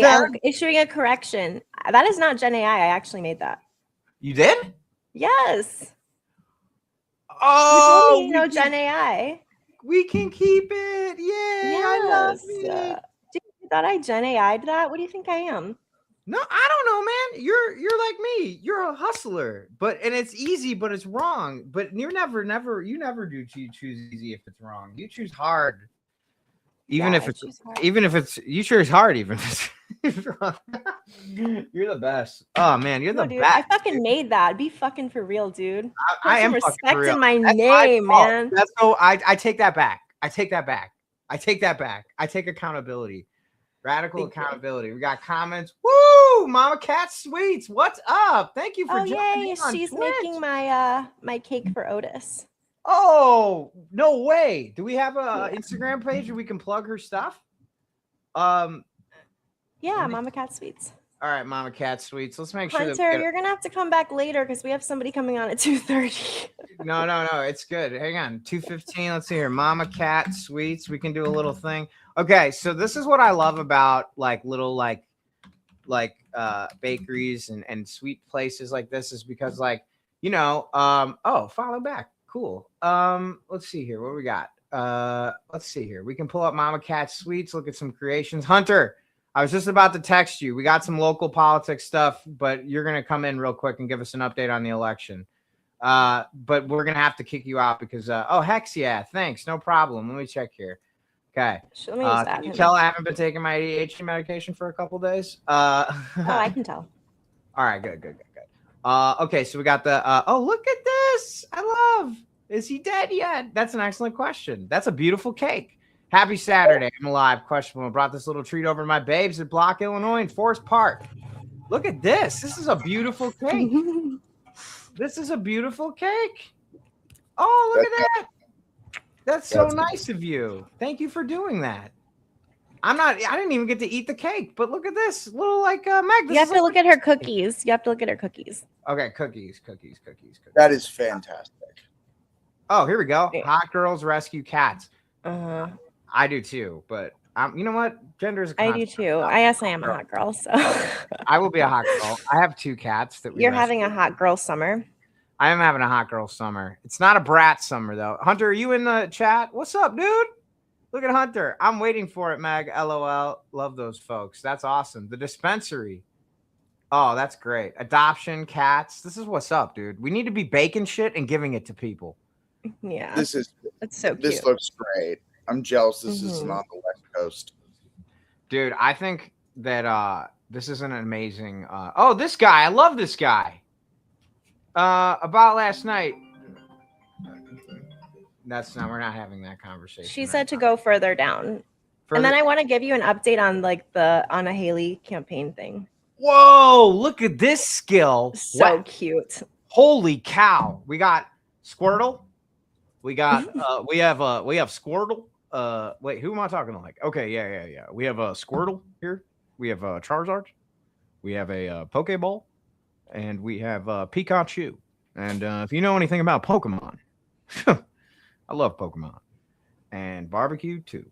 I'm issuing a correction. That is not Gen AI. I actually made that. You did? Yes. Oh, you know Gen AI. We can keep it. Yay! Yes. I love it. Dude, you thought I Gen AI'd that? What do you think I am? No, I don't know, man. You're like me. You're a hustler, and it's easy, but it's wrong. But you never do choose easy if it's wrong. You choose hard, even if it's you choose hard, even if it's wrong. You're the best. Oh man, you're the dude, best. I fucking made that. Be fucking for real, dude. I am respect fucking for real. in my name, man. That's so. I take that back. I take that back. I take accountability. Radical accountability. We got comments. Woo! Mama Cat Sweets. What's up? Thank you for joining in on she's Twitch. making my my cake for Otis. Oh, no way. Do we have a Instagram page where we can plug her stuff? Yeah, Mama Cat Sweets. All right, Mama Cat Sweets. Let's make sure Hunter, you're gonna have to come back later because we have somebody coming on at 2:30. No, it's good. Hang on, 2:15. Let's see here. Mama Cat Sweets. We can do a little thing. Okay, so this is what I love about like little bakeries and sweet places like this is because follow back. Cool. Let's see here. What we got? Let's see here. We can pull up Mama Cat Sweets. Look at some creations. Hunter, I was just about to text you. We got some local politics stuff, but you're going to come in real quick and give us an update on the election. But we're going to have to kick you out because, hex yeah. Thanks. No problem. Let me check here. Okay. Can you tell I haven't been taking my ADHD medication for a couple days? I can tell. All right. Good. Okay. So we got the, look at this. I love, is he dead yet? That's an excellent question. That's a beautiful cake. Happy Saturday. I'm alive. Questionable. I brought this little treat over to my babes at Block, Illinois in Forest Park. Look at this. This is a beautiful cake. This is a beautiful cake. Oh, look at that. That's so nice of you. Thank you for doing that. I didn't even get to eat the cake, but look at this little Meg. You have to look at her cookies. Okay, cookies. That is fantastic. Oh, here we go. Hot girls rescue cats. I do too, but you know what? Gender is. I do too. I am a hot girl, so I will be a hot girl. I have 2 cats that you're having a hot girl summer. I am having a hot girl summer. It's not a brat summer though. Hunter, are you in the chat? What's up, dude? Look at Hunter. I'm waiting for it, Meg. LOL. Love those folks. That's awesome. The dispensary. Oh, that's great. Adoption, cats. This is what's up, dude. We need to be baking shit and giving it to people. Yeah. That's so cute. This looks great. I'm jealous this isn't on the West Coast. Dude, I think that this is an amazing this guy. I love this guy. About last night. We're not having that conversation. She said to go further down. And then I want to give you an update on the Anna Haley campaign thing. Whoa, look at this skill. So cute. Holy cow. We got Squirtle. We got we have Squirtle. Wait, who am I talking to? Okay, yeah. We have a Squirtle here. We have a Charizard. We have a Pokeball, and we have Pikachu. And if you know anything about Pokemon, I love Pokemon and barbecue too.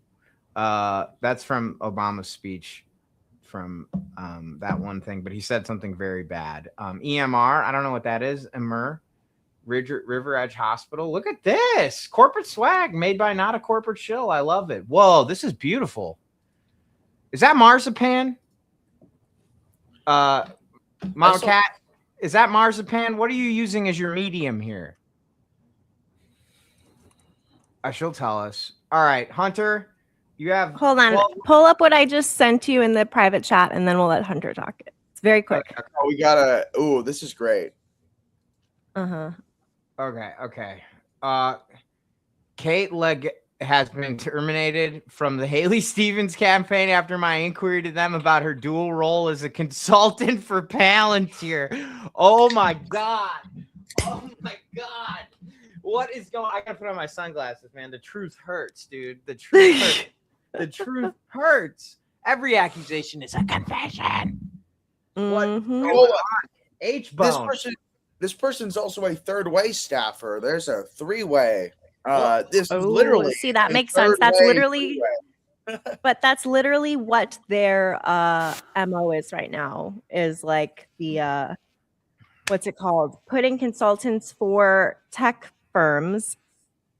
That's from Obama's speech from that one thing, but he said something very bad. EMR, I don't know what that is. EMR. River Edge Hospital. Look at this corporate swag made by not a corporate shill. I love it. Whoa, this is beautiful. Is that marzipan? Mama Cat, is that marzipan? What are you using as your medium here? She'll tell us. All right, Hunter, you have. Hold on. Pull up what I just sent you in the private chat, and then we'll let Hunter talk it. It's very quick. Oh, we gotta. Oh, this is great. Okay. Kate Leg has been terminated from the Haley Stevens campaign after my inquiry to them about her dual role as a consultant for Palantir. Oh my God. What is going on? I gotta put on my sunglasses, man. The truth hurts, dude. The truth hurts. The truth hurts. Every accusation is a confession. What's going on? H-Bone. This person's also a third-way staffer. There's a 3-way. This is literally. See, that makes sense. That's literally. But that's literally what their MO is right now, is like the what's it called? Putting consultants for tech firms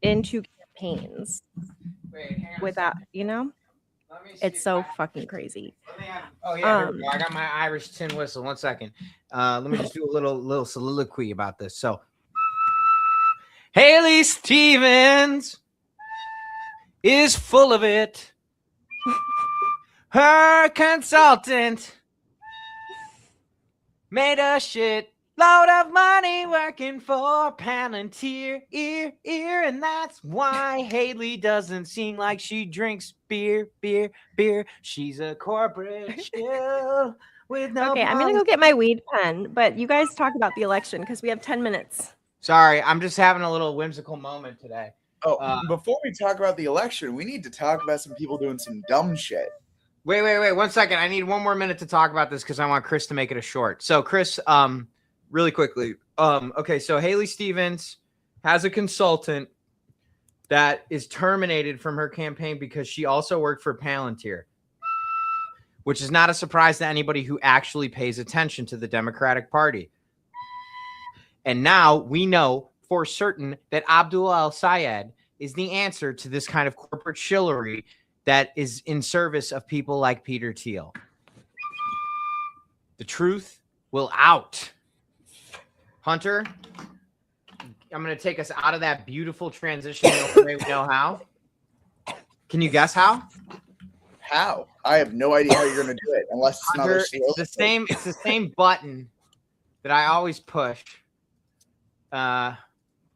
into campaigns Wait, hang on a without, second. you know, Let me see it's if so I- fucking crazy. Let me have- Oh yeah, here we go. I got my Irish tin whistle. 1 second. Let me just do a little soliloquy about this. So, Haley Stevens is full of it. Her consultant made a shit load of money working for Palantir, and that's why Haley doesn't seem like she drinks beer. She's a corporate shill with no. Okay, I'm gonna go get my weed pen, but you guys talk about the election because we have 10 minutes. Sorry, I'm just having a little whimsical moment today. Oh, before we talk about the election, we need to talk about some people doing some dumb shit. Wait, 1 second. I need 1 more minute to talk about this because I want Chris to make it a short. So, Chris, really quickly. Okay, so Haley Stevens has a consultant that is terminated from her campaign because she also worked for Palantir, which is not a surprise to anybody who actually pays attention to the Democratic Party. And now we know for certain that Abdul Al-Sayed is the answer to this kind of corporate shillery that is in service of people like Peter Thiel. The truth will out. Hunter, I'm going to take us out of that beautiful transition the way we know how. Can you guess how? How? I have no idea how you're going to do it unless it's Hunter, another it's the same button that I always push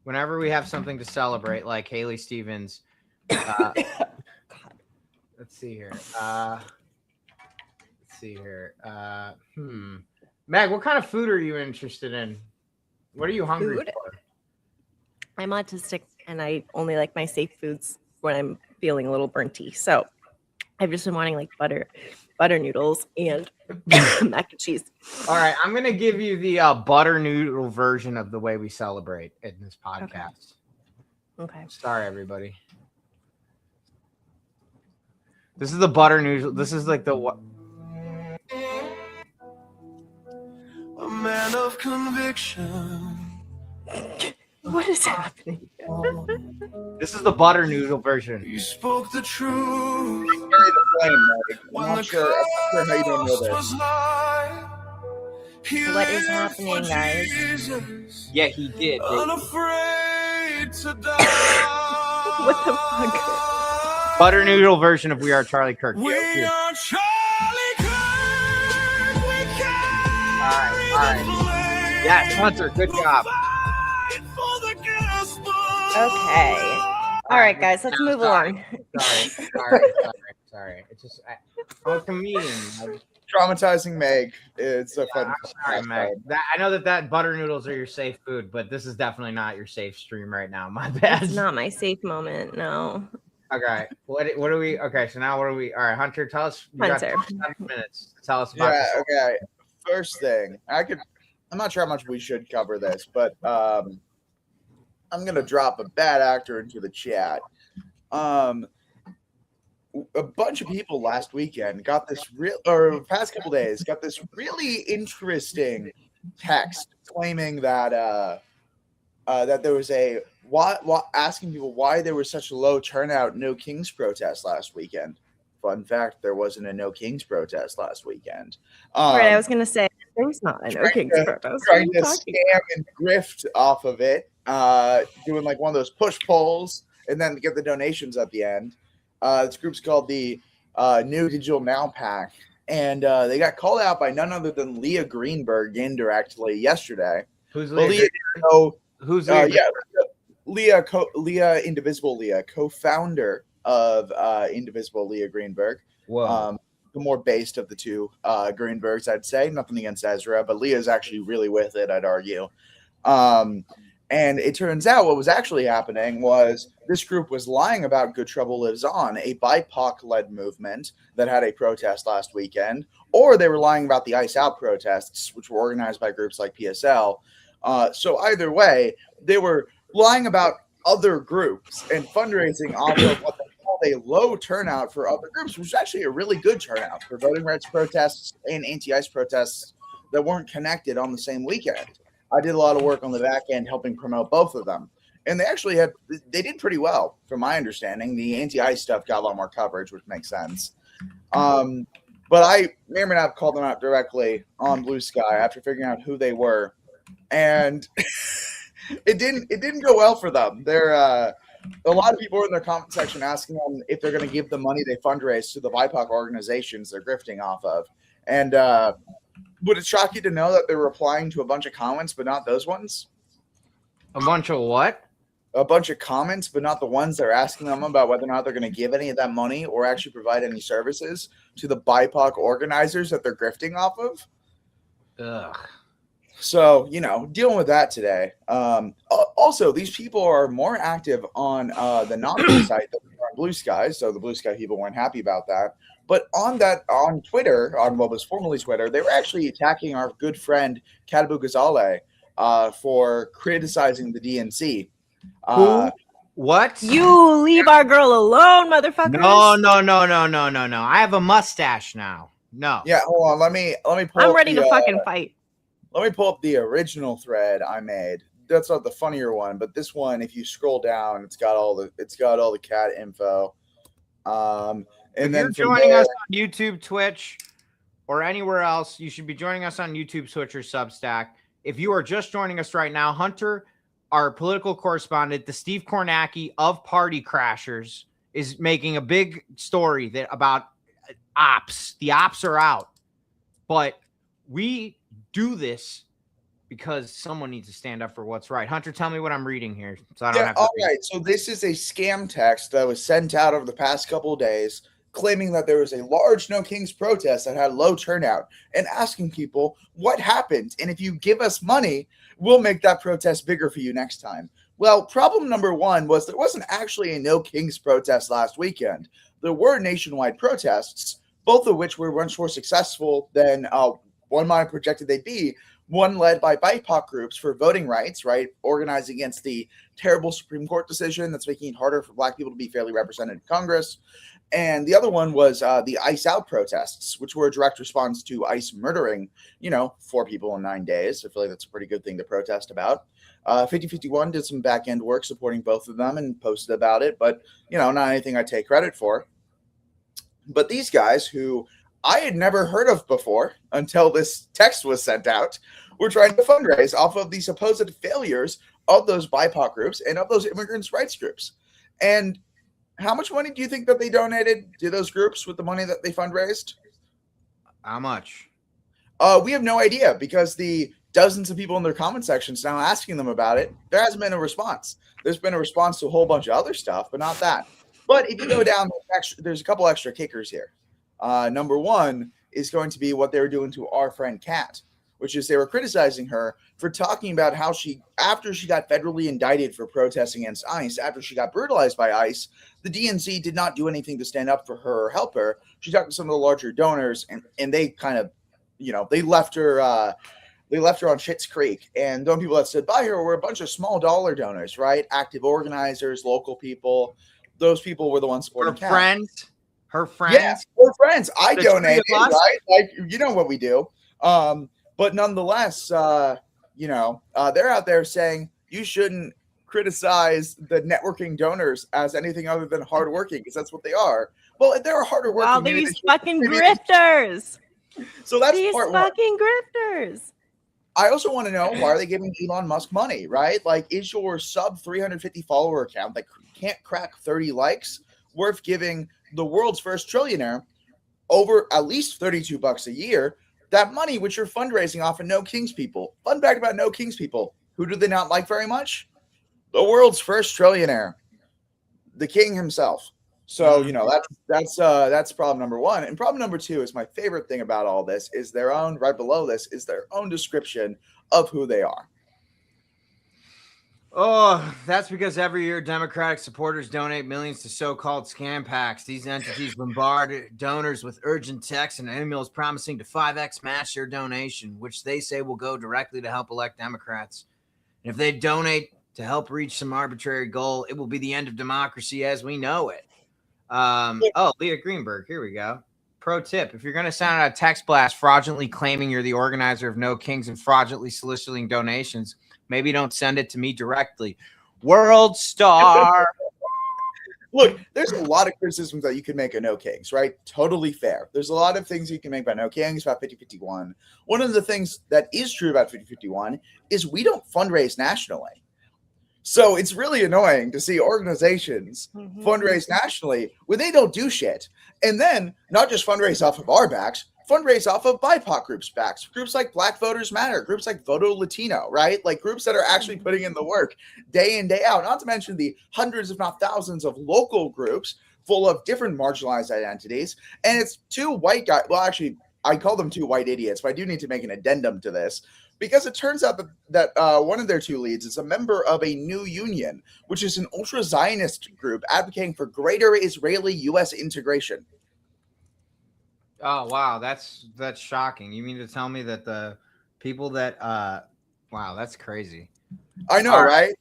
whenever we have something to celebrate, like Haley Stevens. Let's see here. Meg, what kind of food are you interested in? What are you hungry Food? for? I'm autistic and I only like my safe foods when I'm feeling a little burnty. So I've just been wanting like butter noodles and mac and cheese. All right, I'm going to give you the butter noodle version of the way we celebrate in this podcast. Okay. Sorry, everybody. This is the butter noodle. This is like the what? A man of conviction. What is happening? This is the butter noodle version. You spoke the truth. carry the flame, Mike. I'm When not the sure how you don't know cost this. was high. He What is lived happening, for guys? Jesus, Yeah, he did. unafraid to die. What the fuck? Butter noodle version of We Are Charlie Kirk. We Yeah. are Charlie Kirk. We carry All right. the flame. Yes, Hunter, good job. Fight for the gospel. Okay. All right, guys, let's move along. Sorry. It's just I'm a comedian. Traumatizing Meg. It's a fun. Sorry, Meg. I know that butter noodles are your safe food, but this is definitely not your safe stream right now. My bad. It's not my safe moment. No. Okay. What do we? Okay. So now what do we? All right, Hunter. Tell us. You got Hunter. 7 minutes. Tell us about. Yeah. this. Okay. First thing, I'm not sure how much we should cover this, but I'm gonna drop a bad actor into the chat. A bunch of people last weekend got this past couple days got this really interesting text claiming that that there was asking people why there was such a low turnout No Kings protest last weekend. Fun fact: there wasn't a No Kings protest last weekend. Right, I was gonna say there's not a No Kings protest. What are Trying you to talking scam and grift off of it, doing like one of those push polls and then get the donations at the end. This group's called the New Digital Now Pack, and they got called out by none other than Leah Greenberg indirectly yesterday. Who's Well, Leah? Who's Leah? Leah Indivisible Leah, co-founder of Indivisible Leah Greenberg. Whoa. The more based of the two Greenbergs, I'd say. Nothing against Ezra, but Leah's actually really with it, I'd argue. And it turns out what was actually happening was this group was lying about Good Trouble Lives On, a BIPOC-led movement that had a protest last weekend, or they were lying about the Ice Out protests, which were organized by groups like PSL. So either way, they were lying about other groups and fundraising off of what they call a low turnout for other groups, which was actually a really good turnout for voting rights protests and anti-ICE protests that weren't connected on the same weekend. I did a lot of work on the back end helping promote both of them. And they did pretty well, from my understanding. The anti-ICE stuff got a lot more coverage, which makes sense. But I may or may not have called them out directly on Blue Sky after figuring out who they were. And it didn't go well for them. A lot of people were in their comment section asking them if they're going to give the money they fundraise to the BIPOC organizations they're grifting off of. And would it shock you to know that they're replying to a bunch of comments, but not those ones? A bunch of what? A bunch of comments, but not the ones they're asking them about whether or not they're going to give any of that money or actually provide any services to the BIPOC organizers that they're grifting off of. Ugh. So, dealing with that today. Also, these people are more active on the non-blue site than on Blue Sky, so the Blue Sky people weren't happy about that. But on Twitter, on what was formerly Twitter, they were actually attacking our good friend Katabu Ghazaleh for criticizing the DNC. Who? What? You leave our girl alone, motherfuckers. No. I have a mustache now. No. Yeah, hold on. Let me pull I'm up ready to fucking fight. Let me pull up the original thread I made. That's not the funnier one, but this one, if you scroll down, it's got all the cat info. And if then you're joining us on YouTube, Twitch, or anywhere else, you should be joining us on YouTube, Twitch, or Substack. If you are just joining us right now, Hunter, our political correspondent, the Steve Kornacki of Party Crashers, is making a big story about ops. The ops are out. But we do this because someone needs to stand up for what's right. Hunter, tell me what I'm reading here, so I don't have to. All right. So this is a scam text that was sent out over the past couple of days, claiming that there was a large No Kings protest that had low turnout, and asking people what happened, and if you give us money, we'll make that protest bigger for you next time. Well, problem number one was there wasn't actually a No Kings protest last weekend. There were nationwide protests, both of which were much more successful than one might have projected they'd be. One led by BIPOC groups for voting rights, right? Organizing against the terrible Supreme Court decision that's making it harder for Black people to be fairly represented in Congress. And the other one was the ICE Out protests, which were a direct response to ICE murdering, 4 people in 9 days. I feel like that's a pretty good thing to protest about. 5051 did some back end work supporting both of them and posted about it, but, not anything I take credit for. But these guys, who I had never heard of before until this text was sent out, were trying to fundraise off of the supposed failures of those BIPOC groups and of those immigrants' rights groups. And how much money do you think that they donated to those groups with the money that they fundraised? How much? We have no idea, because the dozens of people in their comment sections now asking them about it, there hasn't been a response. There's been a response to a whole bunch of other stuff, but not that. But if you go down, there's a couple extra kickers here. Number one is going to be what they were doing to our friend Kat, which is they were criticizing her for talking about how after she got federally indicted for protesting against ICE, after she got brutalized by ICE, the DNC did not do anything to stand up for her or help her. She talked to some of the larger donors, and they kind of, they left her on Schitt's Creek. And the only people that stood by her were a bunch of small dollar donors, right? Active organizers, local people. Those people were the ones supporting Kat. Her friends. Yeah, her friends. I donated, right? Like, what we do. But nonetheless, they're out there saying you shouldn't criticize the networking donors as anything other than hardworking, because that's what they are. Well, if they're harder working, all these fucking grifters. So that's these part fucking one. grifters. I also want to know, why are they giving Elon Musk money, right? Like, is your sub 350 follower account that can't crack 30 likes worth giving the world's first trillionaire over at least $32 a year that money, which you're fundraising off of No Kings people? Fun fact about No Kings people: who do they not like very much? The world's first trillionaire, the king himself. So that's problem number one. And problem number two is my favorite thing about all this is right below this is their own description of who they are. Oh, that's because every year Democratic supporters donate millions to so-called scam PACs. These entities bombard donors with urgent texts and emails promising to 5x match their donation, which they say will go directly to help elect Democrats. And if they donate to help reach some arbitrary goal, it will be the end of democracy as we know it. Leah Greenberg. Here we go. Pro tip: if you're going to send out a text blast fraudulently claiming you're the organizer of No Kings and fraudulently soliciting donations, maybe don't send it to me directly. World Star. Look, there's a lot of criticisms that you can make of No Kings, right? Totally fair. There's a lot of things you can make about No Kings, about 5051. One of the things that is true about 5051 is we don't fundraise nationally. So it's really annoying to see organizations fundraise nationally when they don't do shit. And then not just fundraise off of our backs, fundraise off of BIPOC groups' backs. Groups like Black Voters Matter, groups like Voto Latino, right? Like groups that are actually putting in the work day in, day out. Not to mention the hundreds, if not thousands, of local groups full of different marginalized identities. And it's two white guys. Well, actually, I call them two white idiots, but I do need to make an addendum to this. Because it turns out that one of their two leads is a member of a new union, which is an ultra-Zionist group advocating for greater Israeli-U.S. integration. Oh, wow. That's shocking. You mean to tell me that the people that wow, that's crazy. I know, right?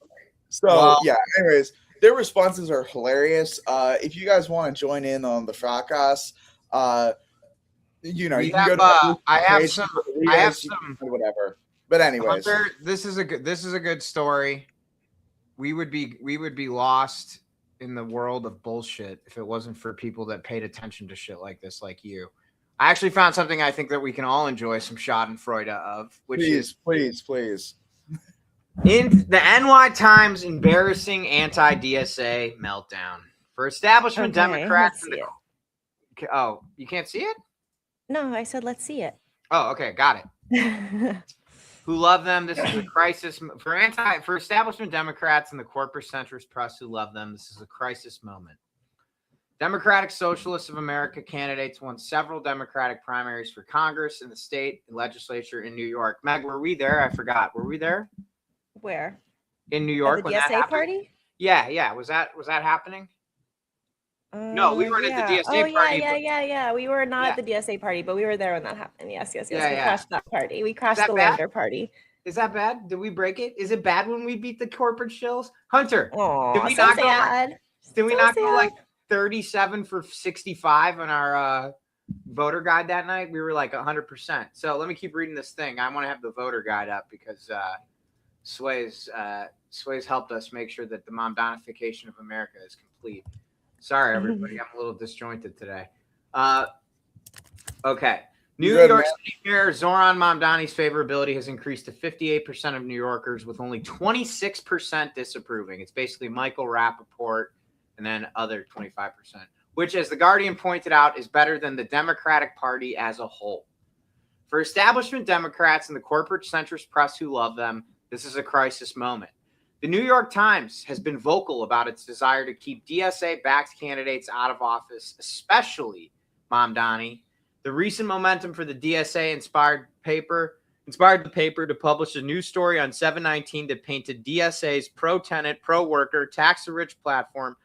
So, yeah, anyways, their responses are hilarious. If you guys want to join in on the fracas, you know, you can go to I have some whatever. But anyways, Hunter, this is a good story. We would be lost in the world of bullshit if it wasn't for people that paid attention to shit like this, like you. I actually found something I think that we can all enjoy some schadenfreude of, which is please. In the NY Times embarrassing anti-DSA meltdown for establishment Democrats. Oh, you can't see it? No, I said let's see it. Oh, okay, got it. Who love them. This is a crisis for establishment Democrats and the corporate centrist press who love them. This is a crisis moment. Democratic Socialists of America candidates won several Democratic primaries for Congress and the state legislature in New York. Meg, were we there? I forgot. Were we there? Where? In New York. At the DSA party? Yeah. Was that happening? No, we weren't at the DSA party. Yeah. We were not at the DSA party, but we were there when that happened. Yes. We crashed that party. We crashed the Lander party. Is that bad? Did we break it? Is it bad when we beat the corporate shills? Hunter, did we not go like 37 for 65 on our voter guide that night? We were like 100%. So let me keep reading this thing. I want to have the voter guide up because Sway's helped us make sure that the Mamdanification of America is complete. Sorry, everybody. I'm a little disjointed today. Okay. New York City Mayor Zoran Mamdani's favorability has increased to 58% of New Yorkers, with only 26% disapproving. It's basically Michael Rappaport and then other 25%, which, as The Guardian pointed out, is better than the Democratic Party as a whole. For establishment Democrats and the corporate centrist press who love them, this is a crisis moment. The New York Times has been vocal about its desire to keep DSA-backed candidates out of office, especially Mamdani. The recent momentum for the DSA inspired the paper to publish a news story on 7/19 that painted DSA's pro-tenant, pro-worker, tax-the-rich platform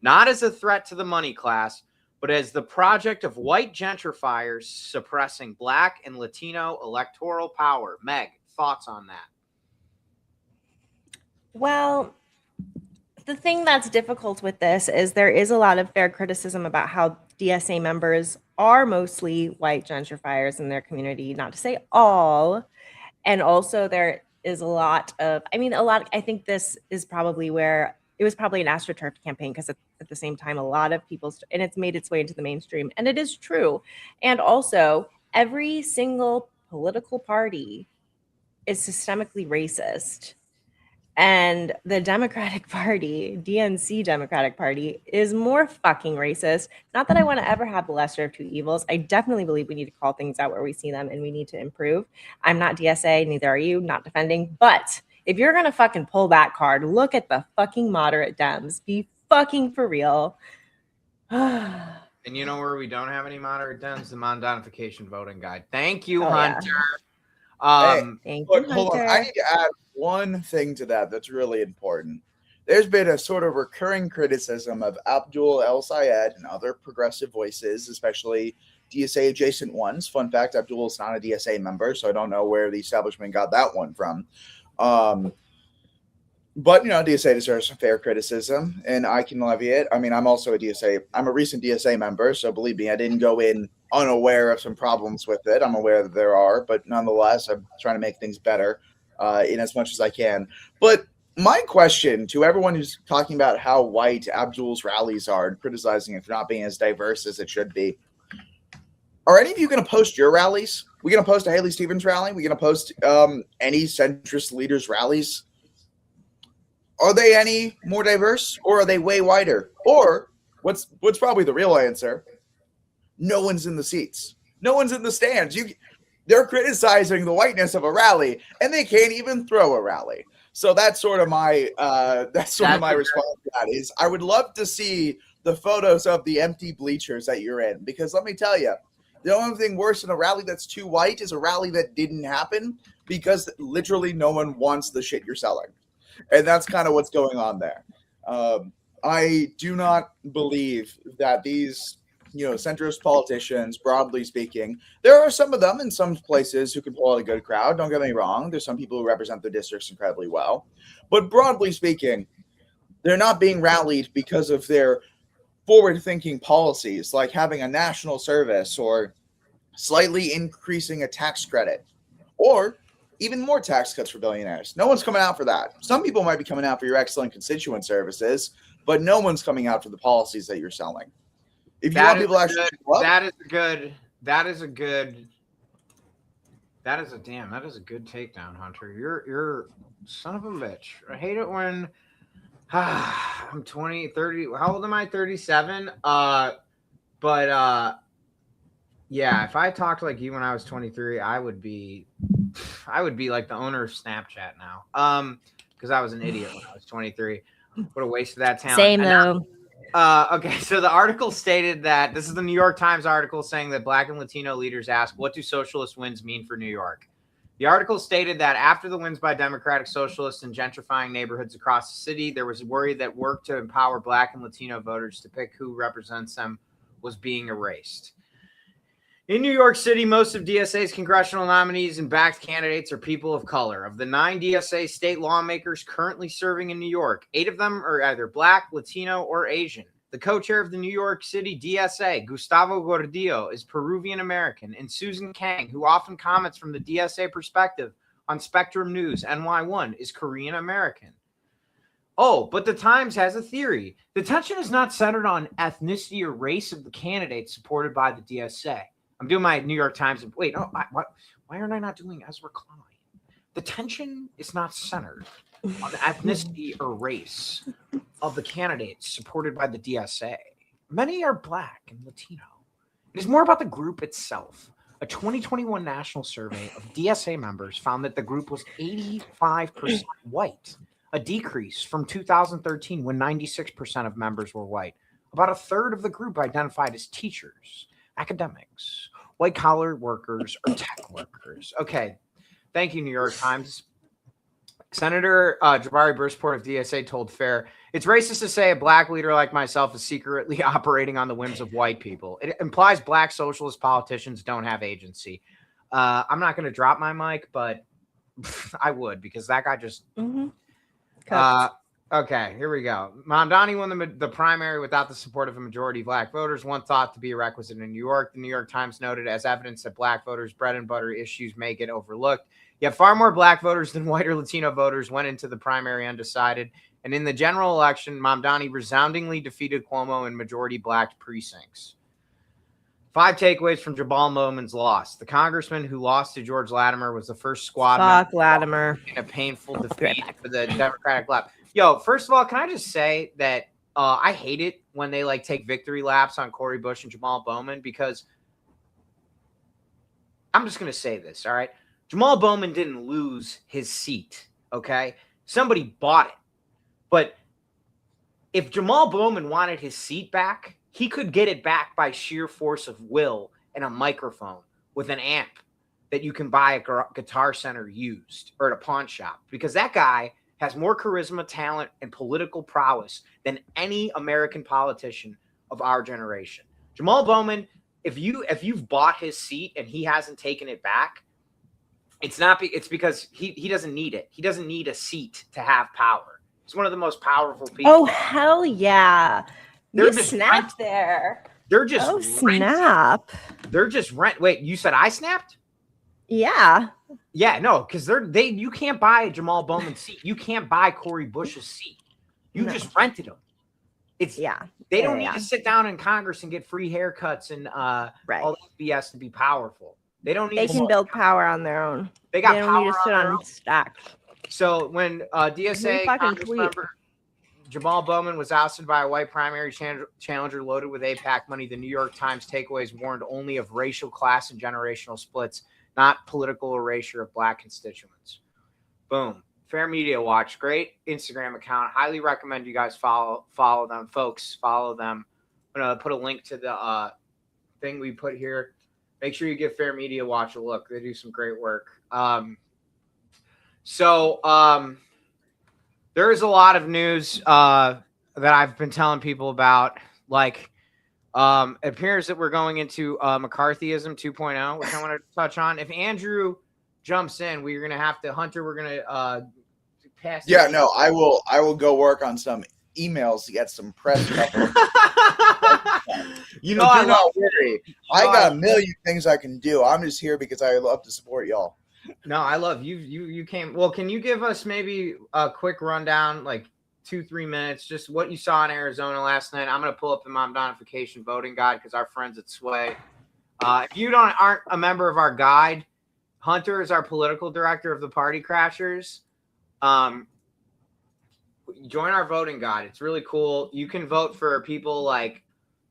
not as a threat to the money class, but as the project of white gentrifiers suppressing Black and Latino electoral power. Meg, thoughts on that? Well, the thing that's difficult with this is there is a lot of fair criticism about how DSA members are mostly white gentrifiers in their community, not to say all. And also there is a lot, I think this is probably where it was probably an AstroTurf campaign, because at the same time, a lot of people, and it's made its way into the mainstream, and it is true. And also every single political party is systemically racist. And the Democratic Party, DNC Democratic Party, is more fucking racist. Not that I want to ever have the lesser of two evils. I definitely believe we need to call things out where we see them and we need to improve. I'm not DSA, neither are you, not defending. But if you're going to fucking pull that card, look at the fucking moderate Dems. Be fucking for real. And you know where we don't have any moderate Dems? The Mamdanification voting guide. Thank you, Hunter. Thank you, hold on. I need to add one thing to that's really important. There's been a sort of recurring criticism of Abdul El Sayed and other progressive voices, especially DSA adjacent ones. Fun fact, Abdul is not a DSA member, so I don't know where the establishment got that one from. But, DSA deserves some fair criticism, and I can levy it. I mean, I'm also a DSA. I'm a recent DSA member, so believe me, I didn't go in unaware of some problems with it. I'm aware that there are, but nonetheless, I'm trying to make things better in as much as I can. But my question to everyone who's talking about how white Abdul's rallies are and criticizing it for not being as diverse as it should be, are any of you going to post your rallies? We going to post a Haley Stevens rally? We going to post any centrist leaders' rallies? Are they any more diverse, or are they way wider? Or what's probably the real answer? No one's in the seats. No one's in the stands. They're criticizing the whiteness of a rally, and they can't even throw a rally. So that's sort of my response to that. Is I would love to see the photos of the empty bleachers that you're in, because let me tell you, the only thing worse than a rally that's too white is a rally that didn't happen because literally no one wants the shit you're selling. And that's kind of what's going on there. I do not believe that these, centrist politicians, broadly speaking, there are some of them in some places who can pull out a good crowd. Don't get me wrong. There's some people who represent their districts incredibly well. But broadly speaking, they're not being rallied because of their forward-thinking policies, like having a national service or slightly increasing a tax credit or even more tax cuts for billionaires. No one's coming out for that. Some people might be coming out for your excellent constituent services, but no one's coming out for the policies that you're selling. If you want people actually, that is a good takedown, Hunter. You're son of a bitch. I hate it when I'm 20, 30. How old am I? 37. Yeah, if I talked like you when I was 23, I would be like the owner of Snapchat now. Because I was an idiot when I was 23. What a waste of that talent. Same though. Okay, so the article stated that this is the New York Times article saying that Black and Latino leaders ask, what do socialist wins mean for New York? The article stated that after the wins by Democratic Socialists in gentrifying neighborhoods across the city, there was worry that work to empower Black and Latino voters to pick who represents them was being erased. In New York City, most of DSA's congressional nominees and backed candidates are people of color. Of the 9 DSA state lawmakers currently serving in New York, 8 of them are either Black, Latino, or Asian. The co-chair of the New York City DSA, Gustavo Gordillo, is Peruvian American, and Susan Kang, who often comments from the DSA perspective on Spectrum News NY1, is Korean American. Oh, but the Times has a theory. The tension is not centered on ethnicity or race of the candidates supported by the DSA. I'm doing my New York Times. Wait, no, why aren't I not doing Ezra Klein? The tension is not centered on the ethnicity or race of the candidates supported by the DSA. Many are Black and Latino. It is more about the group itself. A 2021 national survey of DSA members found that the group was 85% white, a decrease from 2013 when 96% of members were white. About a third of the group identified as teachers, academics, white-collar workers, or tech workers. Okay. Thank you, New York Times. Senator Jabari Bursport of DSA told FAIR, it's racist to say a Black leader like myself is secretly operating on the whims of white people. It implies Black socialist politicians don't have agency. I'm not going to drop my mic, but I would, because that guy just... Okay, here we go. Mamdani won the primary without the support of a majority of Black voters, one thought to be a requisite in New York. The New York Times noted as evidence that Black voters' bread and butter issues may get overlooked. Yet far more Black voters than white or Latino voters went into the primary undecided. And in the general election, Mamdani resoundingly defeated Cuomo in majority Black precincts. 5 takeaways from Jabal Momin's loss. The congressman who lost to George Latimer was the first squad Latimer in a painful defeat for the Democratic left. Yo, first of all, can I just say that I hate it when they take victory laps on Cori Bush and Jamal Bowman, because I'm just going to say this, all right? Jamal Bowman didn't lose his seat, okay? Somebody bought it. But if Jamal Bowman wanted his seat back, he could get it back by sheer force of will and a microphone with an amp that you can buy at Guitar Center used or at a pawn shop, because that guy has more charisma, talent, and political prowess than any American politician of our generation. Jamal Bowman, if you've bought his seat and he hasn't taken it back, it's because he doesn't need it. He doesn't need a seat to have power. He's one of the most powerful people. Oh, hell yeah. They're You just snapped there. They're just Oh, rent- snap. They're just rent. Wait, you said I snapped? Yeah. Yeah, no, because you can't buy Jamal Bowman's seat. You can't buy Cori Bush's seat. You just rented them. They don't need to sit down in Congress and get free haircuts and all that BS to be powerful. They don't need. They can build power on their own. They got don't power need to sit on their on stacks. So when DSA Congress member Jamal Bowman was ousted by a white primary challenger loaded with AIPAC money, the New York Times takeaways warned only of racial, class, and generational splits, not political erasure of black constituents. Boom. Fair Media Watch, great Instagram account. Highly recommend you guys follow them, folks. Follow them. I'm gonna put a link to the thing we put here. Make sure you give Fair Media Watch a look. They do some great work. There is a lot of news that I've been telling people about. Like, it appears that we're going into McCarthyism 2.0, which I want to touch on. If Andrew jumps in, we're gonna have to Hunter. We're gonna pass. Yeah, no, I will go work on some emails to get some press coverage. You know, do not worry. I got a million things I can do. I'm just here because I love to support y'all. No, I love you. You came. Well, can you give us maybe a quick rundown, like 2-3 minutes, just what you saw in Arizona last night? I'm gonna pull up the Mom Donification voting guide because our friends at Sway. If you aren't a member of our guide, Hunter is our political director of the Party Crashers. Join our voting guide. It's really cool. You can vote for people like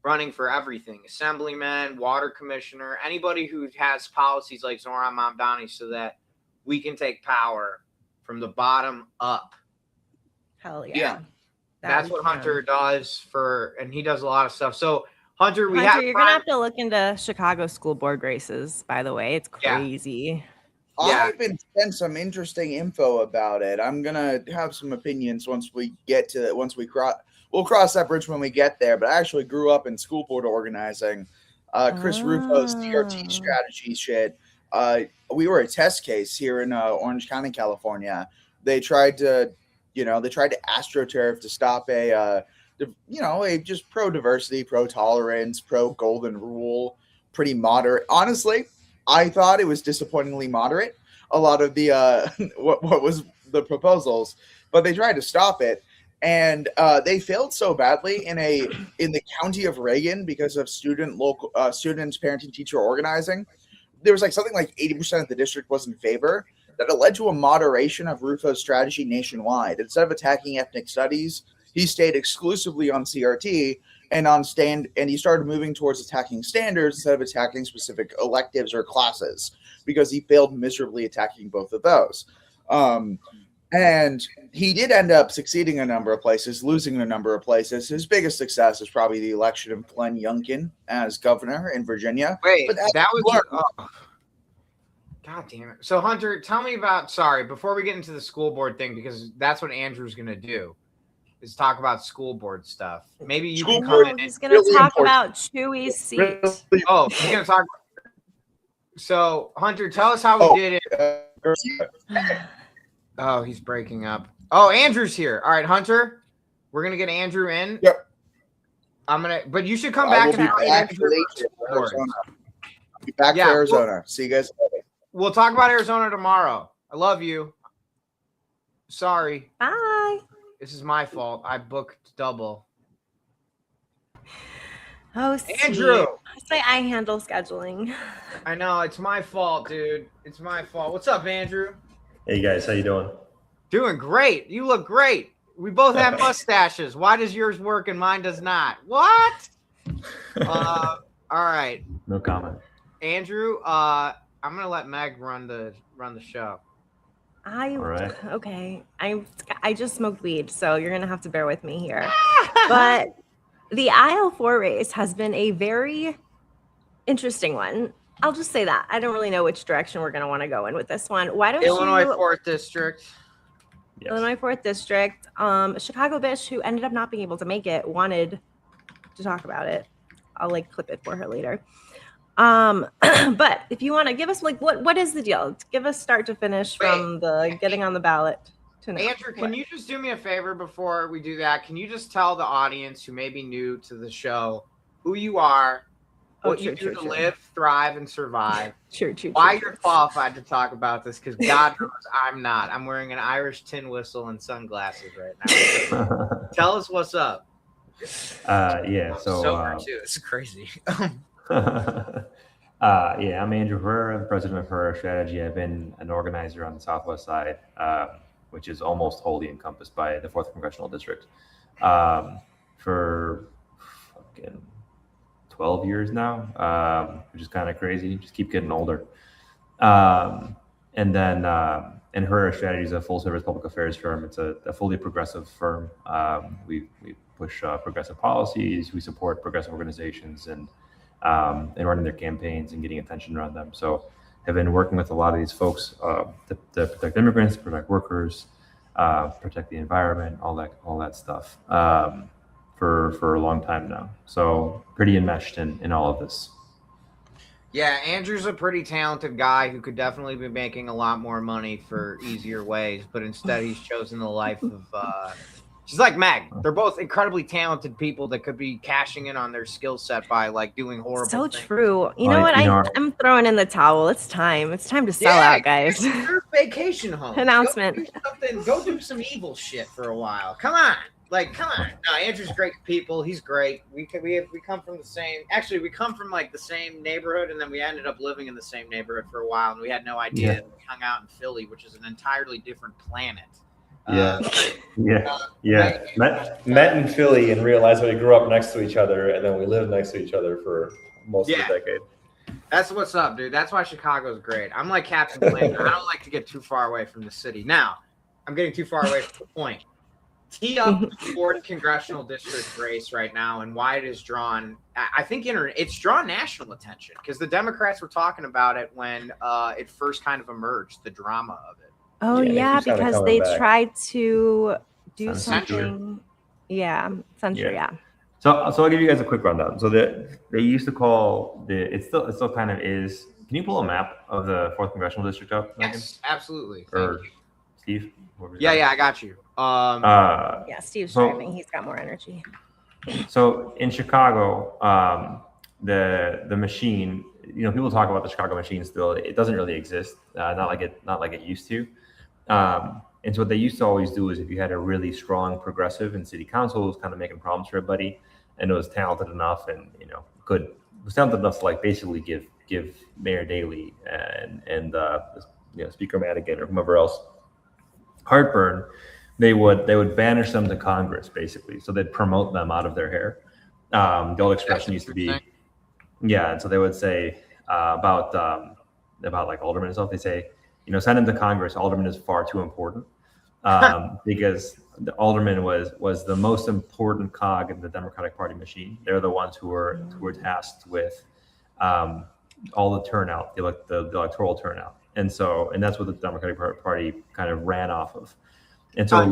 running for everything, assemblyman, water commissioner, anybody who has policies like Zoran Mamdani, so that we can take power from the bottom up. Hell yeah. That's what Hunter does and he does a lot of stuff. So Hunter, you're gonna have to look into Chicago school board races, by the way. It's crazy. Yeah. I've been sent some interesting info about it. I'm gonna have some opinions once we get to it. We'll cross that bridge when we get there. But I actually grew up in school board organizing. Chris Rufo's CRT strategy shit. We were a test case here in Orange County, California. They tried to astroturf to stop a just pro-diversity, pro-tolerance, pro-golden rule, pretty moderate. Honestly, I thought it was disappointingly moderate, a lot of the what was the proposals, but they tried to stop it, and they failed so badly in the county of Reagan because of students, parent, and teacher organizing. There was something like 80% of the district was in favor. That it led to a moderation of Rufo's strategy nationwide. Instead of attacking ethnic studies, he stayed exclusively on CRT and he started moving towards attacking standards instead of attacking specific electives or classes, because he failed miserably attacking both of those. And he did end up succeeding a number of places, losing a number of places. His biggest success is probably the election of Glenn Youngkin as governor in Virginia. Wait, that was God damn it. So Hunter, tell me before we get into the school board thing, because that's what Andrew's going to do, is talk about school board stuff. Maybe you can come in. He's going to talk about Chuy's seat. Oh, he's going to talk. So Hunter, tell us how we did it. Oh, he's breaking up. Oh, Andrew's here. All right, Hunter, we're going to get Andrew in. Yep. But you should come back and be back to Arizona. See you guys later. We'll talk about Arizona tomorrow. I love you. Sorry. Bye. This is my fault. I booked double. Oh, Andrew. Say I handle scheduling. I know. It's my fault, dude. It's my fault. What's up, Andrew? Hey, guys. How you doing? Doing great. You look great. We both have mustaches. Why does yours work and mine does not? What? All right. No comment. Andrew, I'm gonna let Meg run the show. All right. Okay. I just smoked weed, so you're gonna have to bear with me here. But the IL4 race has been a very interesting one. I'll just say that. I don't really know which direction we're gonna want to go in with this one. Why don't Illinois 4th District. Yes. Illinois 4th District. Chicago Bish, who ended up not being able to make it, wanted to talk about it. I'll clip it for her later. But if you want to give us what is the deal? Give us start to finish from the getting on the ballot to know. Andrew, can you just do me a favor before we do that? Can you just tell the audience who may be new to the show who you are, what you do to live, thrive, and survive? Why you're qualified to talk about this? Because God knows I'm not. I'm wearing an Irish tin whistle and sunglasses right now. Tell us what's up. Yeah. So. Sober too. It's crazy. Yeah, I'm Andrew Herrera, the president of Herrera Strategy. I've been an organizer on the Southwest side, which is almost wholly encompassed by the 4th Congressional District, for fucking 12 years now, which is kind of crazy. Just keep getting older. And then Herrera Strategy is a full-service public affairs firm. It's a fully progressive firm. We push progressive policies. We support progressive organizations and running their campaigns and getting attention around them. So have been working with a lot of these folks to protect immigrants, protect workers, protect the environment, all that stuff for a long time now. So pretty enmeshed in all of this. Yeah, Andrew's a pretty talented guy who could definitely be making a lot more money for easier ways, but instead he's chosen the life of she's like Meg. They're both incredibly talented people that could be cashing in on their skill set by like doing horrible things. True. You know what? I'm throwing in the towel. It's time. It's time to sell out, guys. Your vacation home. Announcement. Go do some evil shit for a while. Come on. Come on. No, Andrew's great people. He's great. We come from the same. Actually, we come from like the same neighborhood, and then we ended up living in the same neighborhood for a while, and we had no idea. Yeah. We hung out in Philly, which is an entirely different planet. Met in Philly and realized we grew up next to each other, and then we lived next to each other for most of the decade. That's what's up, dude. That's why Chicago's great. I'm like Captain Planet. I don't like to get too far away from the city. Now, I'm getting too far away from the point. Tee up the 4th Congressional District race right now and why it is drawn. I think it's drawn national attention because the Democrats were talking about it when it first kind of emerged, the drama of it. Oh, yeah, because they tried to do something. Yeah, censure, yeah. So I'll give you guys a quick rundown. So they used to call it still kind of is. Can you pull a map of the 4th Congressional District up? Yes, Megan? Absolutely. Or Steve? Yeah, I got you. Yeah, Steve's driving. He's got more energy. So in Chicago, the machine, people talk about the Chicago machine still. It doesn't really exist. Not like it used to. And so what they used to always do is if you had a really strong progressive in city council who was kind of making problems for everybody and was talented enough and was talented enough to like basically give Mayor Daley and Speaker Madigan or whomever else heartburn, they would banish them to Congress basically. So they'd promote them out of their hair. The old expression used to be, and so they would say about like aldermen and stuff. They say, send him to Congress. Alderman is far too important because the alderman was the most important cog in the Democratic Party machine. They're the ones who were tasked with all the turnout, the electoral turnout, and that's what the Democratic Party kind of ran off of. And so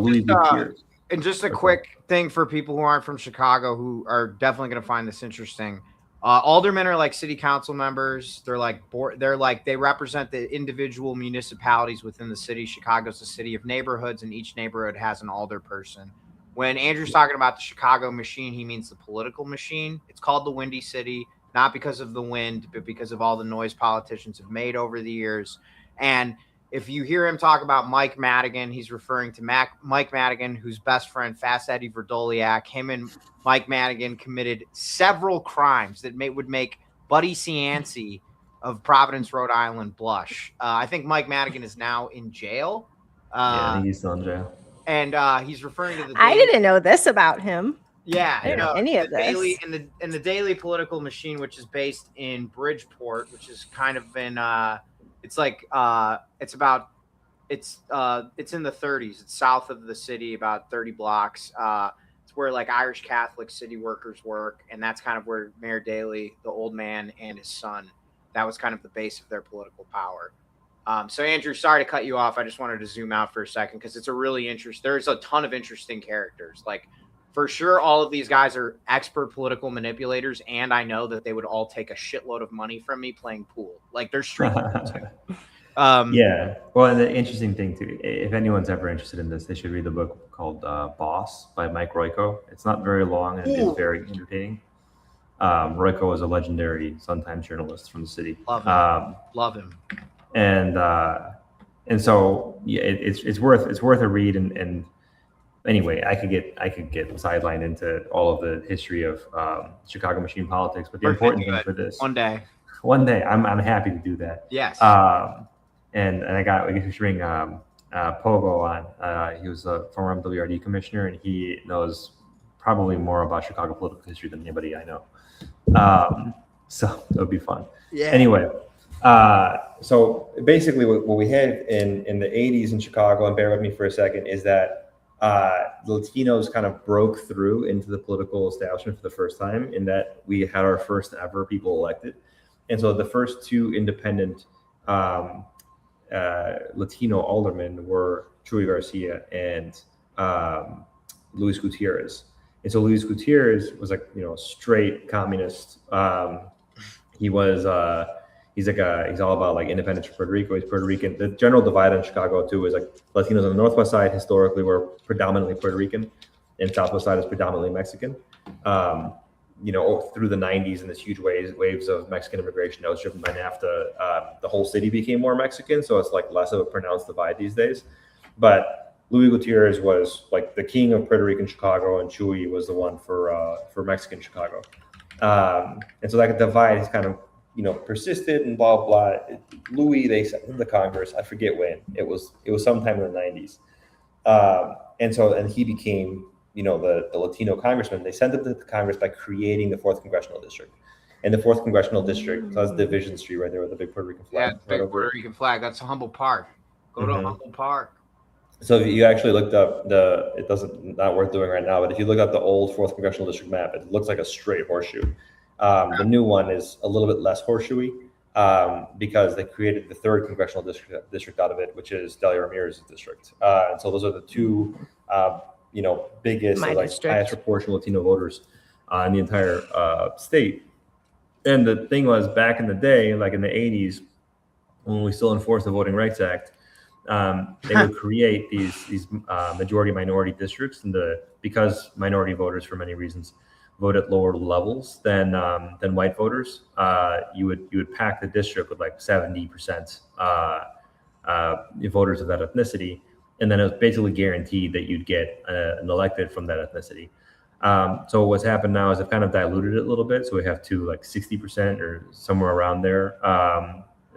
and just a quick thing for people who aren't from Chicago who are definitely going to find this interesting. Aldermen are like city council members. They represent the individual municipalities within the city. Chicago's a city of neighborhoods, and each neighborhood has an alder person. When Andrew's talking about the Chicago machine, he means the political machine. It's called the Windy City, not because of the wind, but because of all the noise politicians have made over the years. And if you hear him talk about Mike Madigan, he's referring to Mike Madigan, whose best friend, Fast Eddie Verdoliak. Him and Mike Madigan committed several crimes that would make Buddy Cianci of Providence, Rhode Island blush. I think Mike Madigan is now in jail. I think he's still in jail. And he's referring to the I didn't know this about him. Yeah, I didn't know any of this. In the Daily Political Machine, which is based in Bridgeport, which is kind of in it's in the 30s. It's south of the city, about 30 blocks. It's where like Irish Catholic city workers work, and that's kind of where Mayor Daley, the old man, and his son, that was kind of the base of their political power. So Andrew, sorry to cut you off. I just wanted to zoom out for a second because it's a really interesting. There's a ton of interesting characters. Like for sure, all of these guys are expert political manipulators, and I know that they would all take a shitload of money from me playing pool. Like they're street people too. Yeah. Well, and the interesting thing too, if anyone's ever interested in this, they should read the book called Boss by Mike Royko. It's not very long and it's very entertaining. Royko was a legendary Sun-Times journalist from the city. Love him. Love him. And so yeah, it's worth a read. And anyway, I could get sidelined into all of the history of Chicago machine politics, but the important thing for this one day, I'm happy to do that. Yes. And we should bring Pogo on. He was a former MWRD commissioner, and he knows probably more about Chicago political history than anybody I know. So it would be fun. Yeah. Anyway, so basically what we had in the 80s in Chicago, and bear with me for a second, is that the Latinos kind of broke through into the political establishment for the first time, in that we had our first ever people elected. And so the first two independent Latino aldermen were Chuy Garcia and Luis Gutierrez. And so Luis Gutierrez was like, straight communist. He's all about like independence for Puerto Rico. He's Puerto Rican. The general divide in Chicago too is like Latinos on the northwest side historically were predominantly Puerto Rican, and southwest side is predominantly Mexican. Through the 90s and this huge waves of Mexican immigration that was driven by NAFTA, the whole city became more Mexican. So it's like less of a pronounced divide these days. But Luis Gutierrez was like the king of Puerto Rican Chicago, and Chuy was the one for Mexican Chicago. And so that divide has kind of, persisted and blah, blah. Louis, they sent him to Congress. I forget when. It was sometime in the 90s. And he became, the Latino congressman. They sent him to Congress by creating the 4th Congressional District. And the 4th Congressional District, so that's Division Street right there with the big Puerto Rican flag. Yeah, big Puerto Rican flag. That's Humboldt Park. Go to Humboldt Park. So if you actually looked up not worth doing right now, but if you look up the old 4th Congressional District map, it looks like a straight horseshoe. The new one is a little bit less horseshoey because they created the 3rd Congressional District out of it, which is Delia Ramirez's district. And so those are the two, biggest, highest proportion Latino voters in the entire state. And the thing was, back in the day, like in the 80s, when we still enforced the Voting Rights Act, they would create these majority-minority districts, and because minority voters, for many reasons, vote at lower levels than white voters, you would pack the district with like 70% voters of that ethnicity, and then it was basically guaranteed that you'd get an elected from that ethnicity. So what's happened now is they've kind of diluted it a little bit, so we have two like 60% or somewhere around there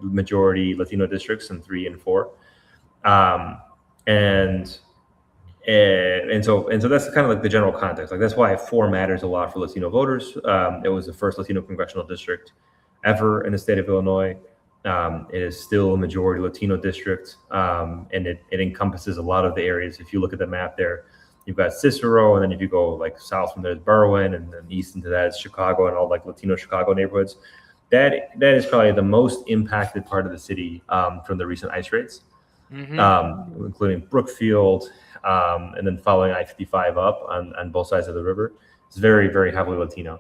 majority Latino districts in 3 and 4. And so that's kind of like the general context. Like that's why 4 matters a lot for Latino voters. It was the first Latino congressional district ever in the state of Illinois. It is still a majority Latino district, and it encompasses a lot of the areas. If you look at the map there, you've got Cicero, and then if you go like south from there's Berwyn, and then east into that is Chicago and all like Latino Chicago neighborhoods. That is probably the most impacted part of the city from the recent ICE raids, including Brookfield, and then following I-55 up on both sides of the river. It's very, very heavily Latino.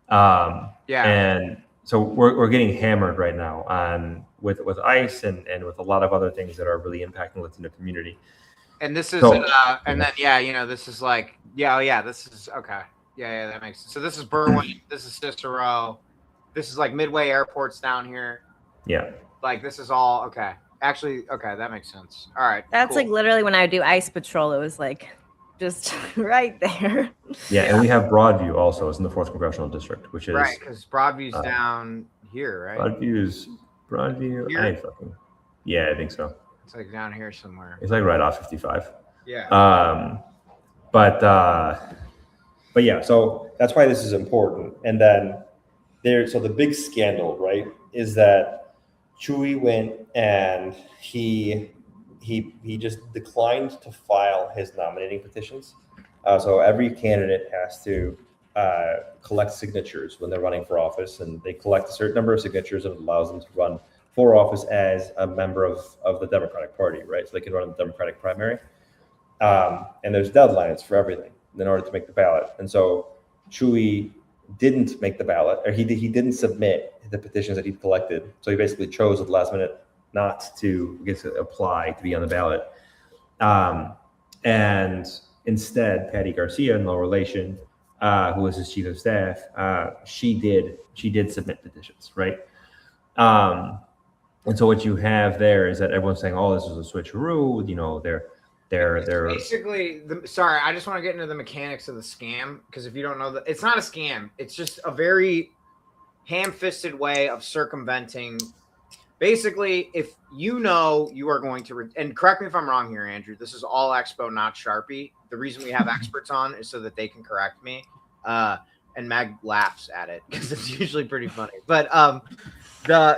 And so we're getting hammered right now on with ICE and with a lot of other things that are really impacting the Latino community. And this is, this is like, this is okay. Yeah, that makes sense. So this is Berwyn, this is Cicero, this is like Midway Airport's down here. Yeah. Like this is all okay. Actually, okay, that makes sense. All right. That's cool. Like literally when I would do ICE patrol, it was like just right there. Yeah, and we have Broadview also. It's in the 4th Congressional District, which is right, because Broadview's down here, right? Broadview. Here? I think so. It's like down here somewhere. It's like right off 55. Yeah. But yeah, so that's why this is important. And then so the big scandal, right, is that Chuy went and he just declined to file his nominating petitions. So every candidate has to collect signatures when they're running for office, and they collect a certain number of signatures, and it allows them to run for office as a member of the Democratic Party, right? So they can run in the Democratic primary. And there's deadlines for everything in order to make the ballot. And so Chuy didn't make the ballot, or he didn't submit the petitions that he collected. So he basically chose at the last minute not to get to apply to be on the ballot. And instead, Patty Garcia, no relation, who was his chief of staff, she did submit petitions, right? And so what you have there is that everyone's saying, "Oh, this is a switcheroo." You know, they're basically. Sorry, I just want to get into the mechanics of the scam, because if you don't know that, it's not a scam. It's just a very ham-fisted way of circumventing. Basically, if you know you are going to, and correct me if I'm wrong here, Andrew, this is all Expo, not Sharpie. The reason we have experts on is so that they can correct me. And Meg laughs at it because it's usually pretty funny. But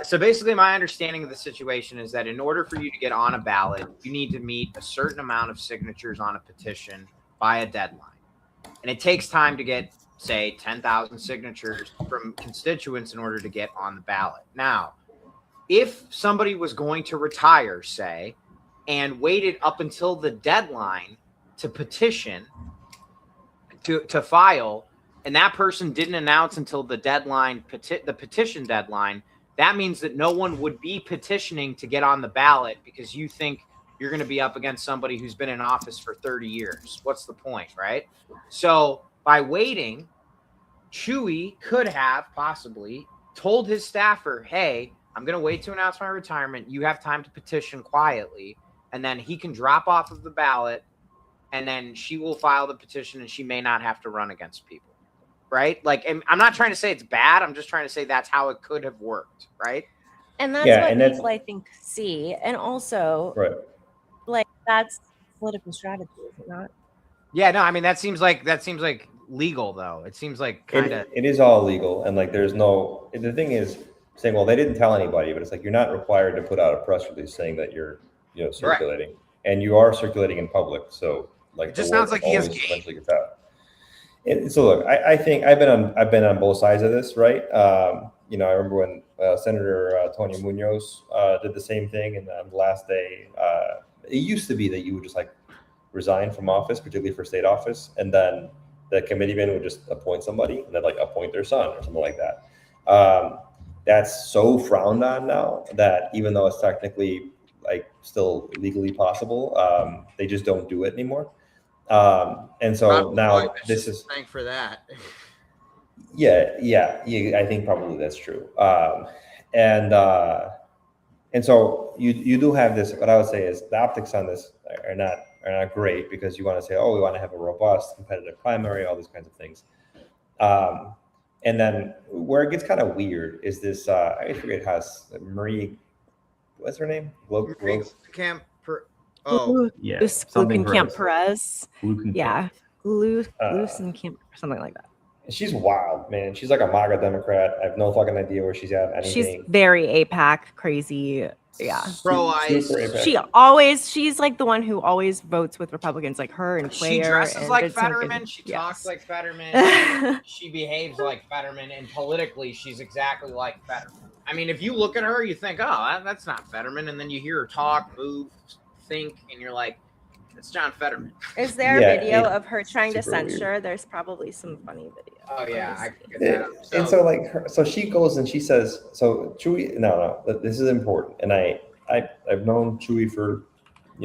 so basically my understanding of the situation is that in order for you to get on a ballot, you need to meet a certain amount of signatures on a petition by a deadline. And it takes time to get, say, 10,000 signatures from constituents in order to get on the ballot. Now, if somebody was going to retire, say, and waited up until the deadline to petition, to file, and that person didn't announce until the deadline, the petition deadline, that means that no one would be petitioning to get on the ballot because you think you're going to be up against somebody who's been in office for 30 years. What's the point, right? So by waiting, Chuy could have possibly told his staffer, hey, I'm going to wait to announce my retirement. You have time to petition quietly. And then he can drop off of the ballot, and then she will file the petition, and she may not have to run against people. Right? Like, and I'm not trying to say it's bad. I'm just trying to say that's how it could have worked. Right? And that's Yeah, what and that's- people, I think, see. And also, right. like, that's political strategy, is it not? Yeah, no, I mean, that seems like legal, though. It seems like kind of. It is all legal, and like there's no. The thing is saying, well, they didn't tell anybody, but it's like you're not required to put out a press release saying that you're, circulating, and you are circulating in public. So like, It just the word sounds like he has always game. eventually gets out. So look, I think I've been on both sides of this, right? I remember when Senator Tony Munoz did the same thing, and on the last day, it used to be that you would just like resign from office, particularly for state office, and then the committeeman would just appoint somebody, and then like appoint their son or something like that. That's so frowned on now that even though it's technically like still legally possible, they just don't do it anymore. And so now this is thank for that. Yeah, I think probably that's true. And so you do have this. What I would say is the optics on this are not great, because you want to say, oh, we want to have a robust competitive primary, all these kinds of things. And then where it gets kind of weird is this. I forget how Marie. What's her name? Yeah, Gluckenkamp Perez. Yeah, Gluckenkamp, something like that. She's wild, man. She's like a MAGA Democrat. I have no fucking idea where she's at. Anything. She's very APAC crazy. Yeah. Pro-ICE. She's like the one who always votes with Republicans, like her and Claire. She dresses and like Vincent Fetterman. She talks like Fetterman. She behaves like Fetterman, and politically, she's exactly like Fetterman. I mean, if you look at her, you think, oh, that's not Fetterman, and then you hear her talk, move, think, and you're like, it's John Fetterman. Is there a video of her trying to censure? Weird. There's probably some funny video. Oh yeah, I can get that up. And so like so she goes and she says, so Chuy, no, this is important, and I've known Chuy for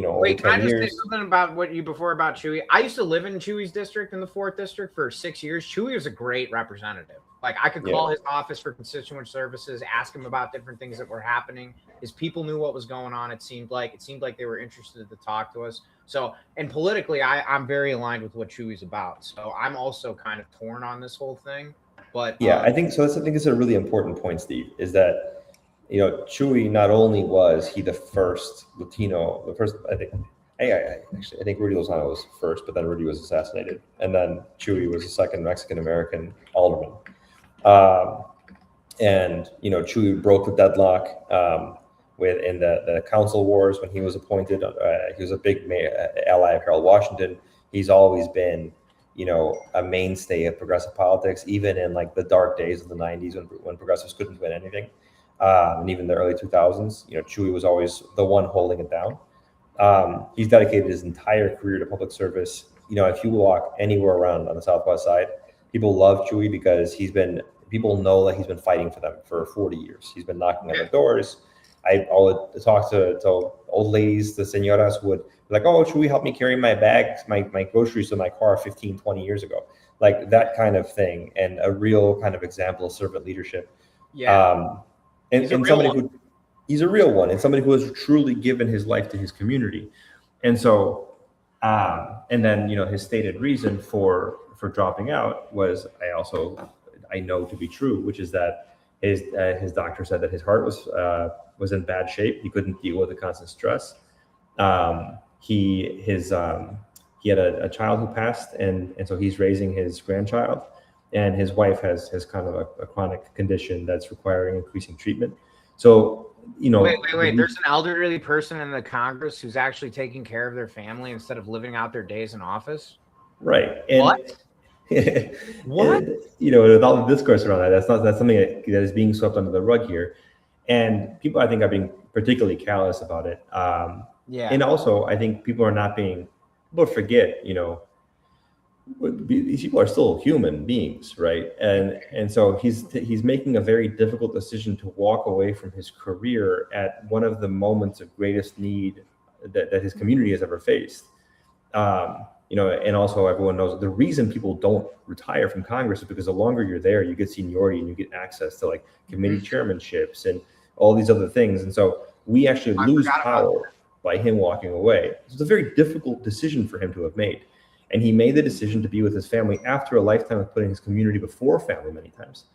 over 10 can I just years. say something about about Chuy? I used to live in Chuy's district, in the 4th district, for 6 years. Chuy was a great representative. Like, I could call his office for constituent services, ask him about different things that were happening. His people knew what was going on. It seemed like they were interested to talk to us. So, and politically, I'm very aligned with what Chuy's about. So I'm also kind of torn on this whole thing. But yeah, I think so. I think it's a really important point, Steve, is that Chuy, not only was he the first Latino, I think Rudy Lozano was first, but then Rudy was assassinated, and then Chuy was the second Mexican American alderman. And Chuy broke the deadlock in the council wars when he was appointed. He was a big ally of Harold Washington. He's always been a mainstay of progressive politics, even in like the dark days of the 90s when progressives couldn't win anything. And even the early 2000s, Chuy was always the one holding it down. He's dedicated his entire career to public service. If you walk anywhere around on the Southwest side, people love Chuy because people know that he's been fighting for them for 40 years. He's been knocking on their doors. would talk to old ladies, the señoras would be like, oh, should we help me carry my bags, my groceries to my car 15, 20 years ago? Like that kind of thing, and a real kind of example of servant leadership. Yeah. And He's a real somebody one. he's a real one, and somebody who has truly given his life to his community. And so, and then, his stated reason for dropping out was, I know to be true, which is that his doctor said that his heart was in bad shape. He couldn't deal with the constant stress. He had a child who passed, and so he's raising his grandchild, and his wife has kind of a chronic condition that's requiring increasing treatment. So, Wait. There's an elderly person in the Congress who's actually taking care of their family instead of living out their days in office. Right. And What? What? With all the discourse around that, that's something that is being swept under the rug here, and people, I think, are being particularly callous about it. Yeah. And also, I think people forget, these people are still human beings, right? And so he's making a very difficult decision to walk away from his career at one of the moments of greatest need that his community has ever faced. And also everyone knows the reason people don't retire from Congress is because the longer you're there, you get seniority and you get access to like committee chairmanships and all these other things. And so we actually lose power by him walking away. So it's a very difficult decision for him to have made. And he made the decision to be with his family after a lifetime of putting his community before family many times.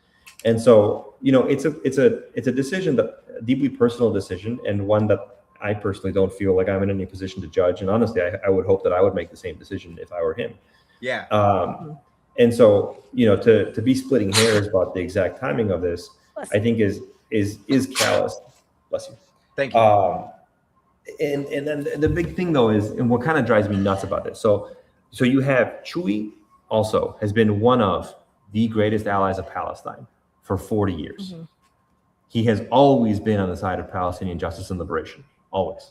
And so, it's a decision, that a deeply personal decision, and one that I personally don't feel like I'm in any position to judge. And honestly, I would hope that I would make the same decision if I were him. Yeah. And so, to be splitting hairs about the exact timing of this, I think is callous. Bless you. Thank you. And then the big thing though is, and what kind of drives me nuts about this. So you have Chuy also has been one of the greatest allies of Palestine for 40 years. Mm-hmm. He has always been on the side of Palestinian justice and liberation, always.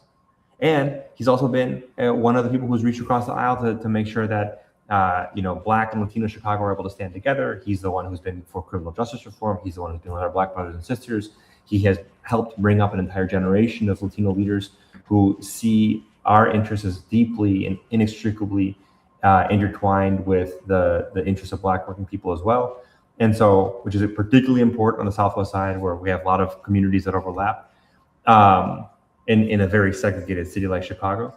And he's also been one of the people who's reached across the aisle to make sure that, Black and Latino Chicago are able to stand together. He's the one who's been for criminal justice reform. He's the one who's been with our Black brothers and sisters. He has helped bring up an entire generation of Latino leaders who see our interests as deeply and inextricably intertwined with the interests of Black working people as well. And so, which is particularly important on the Southwest side, where we have a lot of communities that overlap in a very segregated city like Chicago.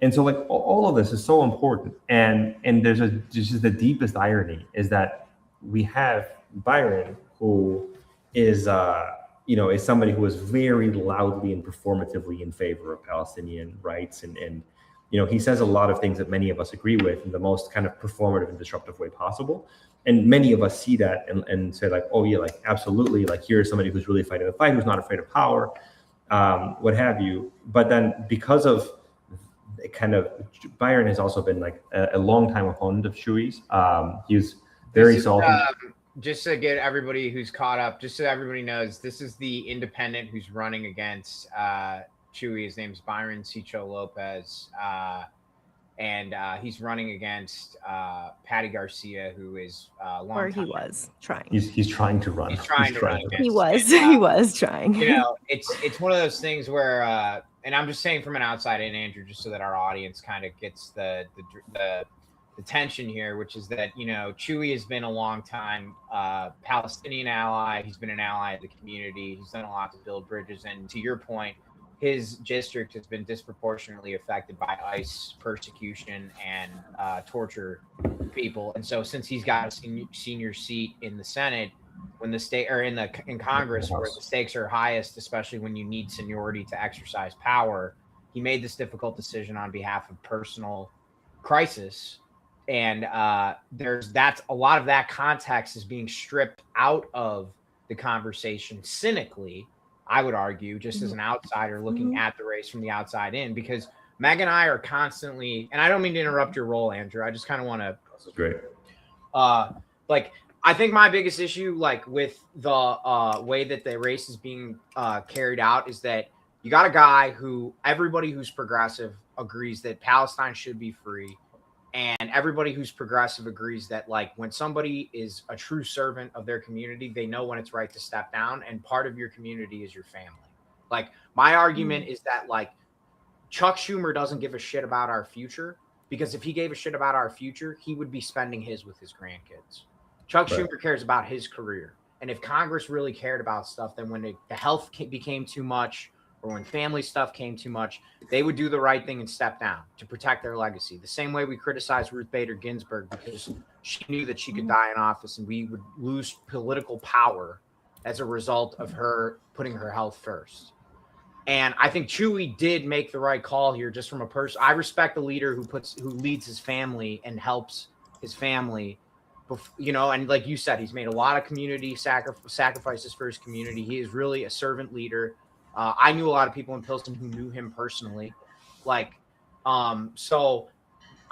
And so, like, all of this is so important. And there's just the deepest irony is that we have Byron, who is somebody who is very loudly and performatively in favor of Palestinian rights, and he says a lot of things that many of us agree with in the most kind of performative and disruptive way possible. And many of us see that and say like, oh yeah, like absolutely, like here's somebody who's really fighting the fight, who's not afraid of power, what have you. But then because of kind of, Byron has also been like a long time opponent of Chuy's. He was very salty. Just to get everybody who's caught up, just so everybody knows, this is the independent who's running against Chuy. His name's Byron Cicho Lopez. And he's running against Patty Garcia, who is or he was trying. He's trying to run. He's trying to run. He was trying. It's one of those things where, and I'm just saying from an outside in, Andrew, just so that our audience kind of gets the tension here, which is that Chuy has been a long time Palestinian ally. He's been an ally of the community. He's done a lot to build bridges, and to your point, his district has been disproportionately affected by ICE persecution and torture people. And so since he's got a senior seat in the Senate, when the state or in Congress, where the stakes are highest, especially when you need seniority to exercise power, he made this difficult decision on behalf of personal crisis. And that's a lot of that context is being stripped out of the conversation cynically, I would argue, just as an outsider looking at the race from the outside in, because Meg and I are constantly, and I don't mean to interrupt your role, Andrew. I just kind of want to. This is great. I think my biggest issue, like with the way that the race is being carried out, is that you got a guy who everybody who's progressive agrees that Palestine should be free. And everybody who's progressive agrees that, like, when somebody is a true servant of their community, they know when it's right to step down. And part of your community is your family. Like, my argument is that, like, Chuck Schumer doesn't give a shit about our future, because if he gave a shit about our future, he would be spending his with his grandkids. Chuck Right. Schumer cares about his career. And if Congress really cared about stuff, then when the health became too much, or when family stuff came too much, they would do the right thing and step down to protect their legacy. The same way we criticized Ruth Bader Ginsburg because she knew that she could die in office and we would lose political power as a result of her putting her health first. And I think Chuy did make the right call here, just from a person. I respect the leader who leads his family and helps his family, you know. And like you said, he's made a lot of community sacrifices for his community. He is really a servant leader. I knew a lot of people in Pilsen who knew him personally. Like, so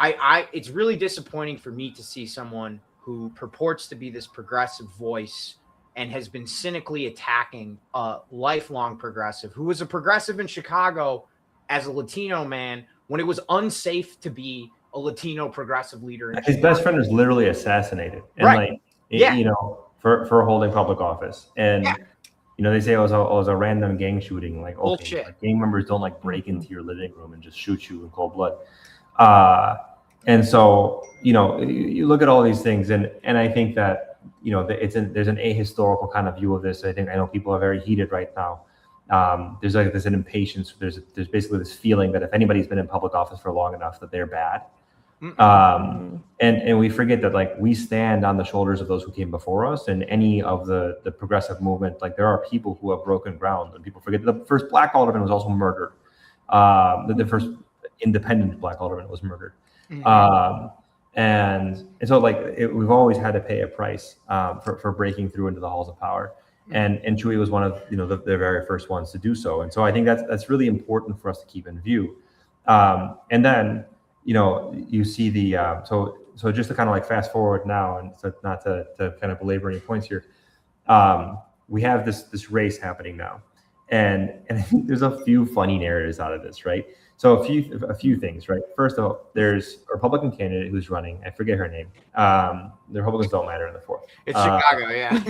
it's really disappointing for me to see someone who purports to be this progressive voice and has been cynically attacking a lifelong progressive who was a progressive in Chicago as a Latino man when it was unsafe to be a Latino progressive leader. In His Chicago. best friend was literally assassinated, and Right. like, Yeah. you know, for holding public office. And Yeah. you know, they say it was a random gang shooting. Like, okay, Bullshit. like, gang members don't like break into your living room and just shoot you in cold blood. And so, you know, you look at all these things, and I think that, you know, there's an ahistorical kind of view of this. I know people are very heated right now. There's an impatience. There's basically this feeling that if anybody's been in public office for long enough, that they're bad. And we forget that, like, we stand on the shoulders of those who came before us, and any of the progressive movement. Like, there are people who have broken ground, and people forget that the first black alderman was also murdered. The first independent black alderman was murdered. And so, like, we've always had to pay a price for breaking through into the halls of power. And Chuy was one of, you know, the very first ones to do so. And so I think that's really important for us to keep in view. And then, you know, you see the so just to kind of like fast forward now, and so not to kind of belabor any points here, we have this race happening now, and I think there's a few funny narratives out of this, right? So a few things, right? First of all, there's a Republican candidate who's running. I forget her name. The Republicans don't matter in the fourth. It's Chicago, yeah.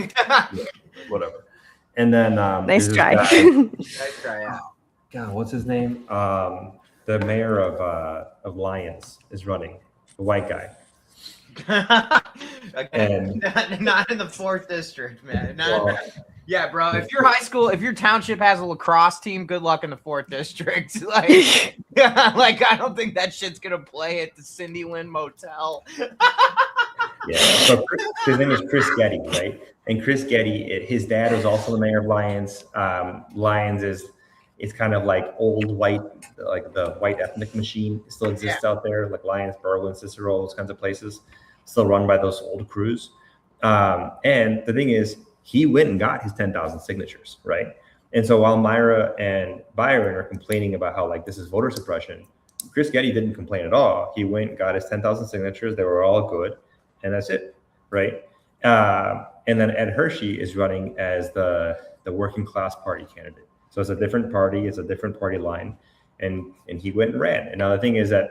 Yeah, whatever. And then Nice there's try. this guy- Nice try, yeah. God, what's his name? The mayor of Lyons is running. The white guy. Okay. Not in the 4th district, man. Well, Yeah, bro. If your township has a lacrosse team, good luck in the 4th district. Like, like, I don't think that shit's gonna play at the Cindy Lynn Motel. yeah. So his name is Chris Getty, right? And Chris Getty, his dad was also the mayor of Lyons. Lyons is kind of like old white, like the white ethnic machine still exists out there, like Lyons, Berlin, Cicero, those kinds of places, still run by those old crews. And the thing is, he went and got his 10,000 signatures, right? And so while Myra and Byron are complaining about how, like, this is voter suppression, Chris Getty didn't complain at all. He went and got his 10,000 signatures. They were all good, and that's it, right? And then Ed Hershey is running as the working class party candidate. So it's a different party, it's a different party line, and he went and ran. And now the thing is that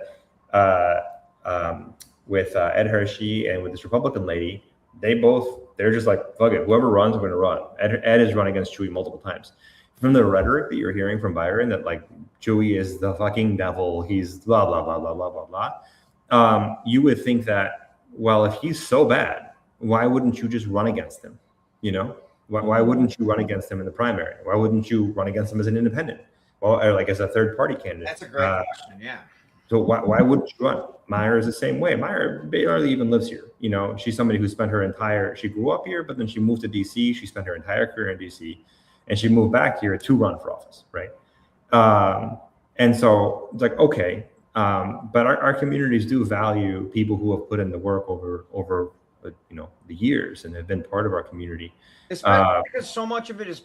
with Ed Hershey and with this Republican lady, they're just like, fuck it, whoever runs, we're going to run. Ed has run against Chuy multiple times. From the rhetoric that you're hearing from Byron, that, like, Chuy is the fucking devil, he's blah, blah, blah, blah, blah, blah, blah. You would think that, well, if he's so bad, why wouldn't you just run against him? You know, why wouldn't you run against him in the primary? Why wouldn't you run against him as an independent? Well, or like as a third party candidate? That's a great question, yeah. So why wouldn't you run? Myra is the same way. Myra barely even lives here. You know, she's somebody who spent she grew up here, but then she moved to DC. She spent her entire career in DC, and she moved back here to run for office, right? And so it's like, okay, but our communities do value people who have put in the work over you know, the years and have been part of our community. Especially because so much of it is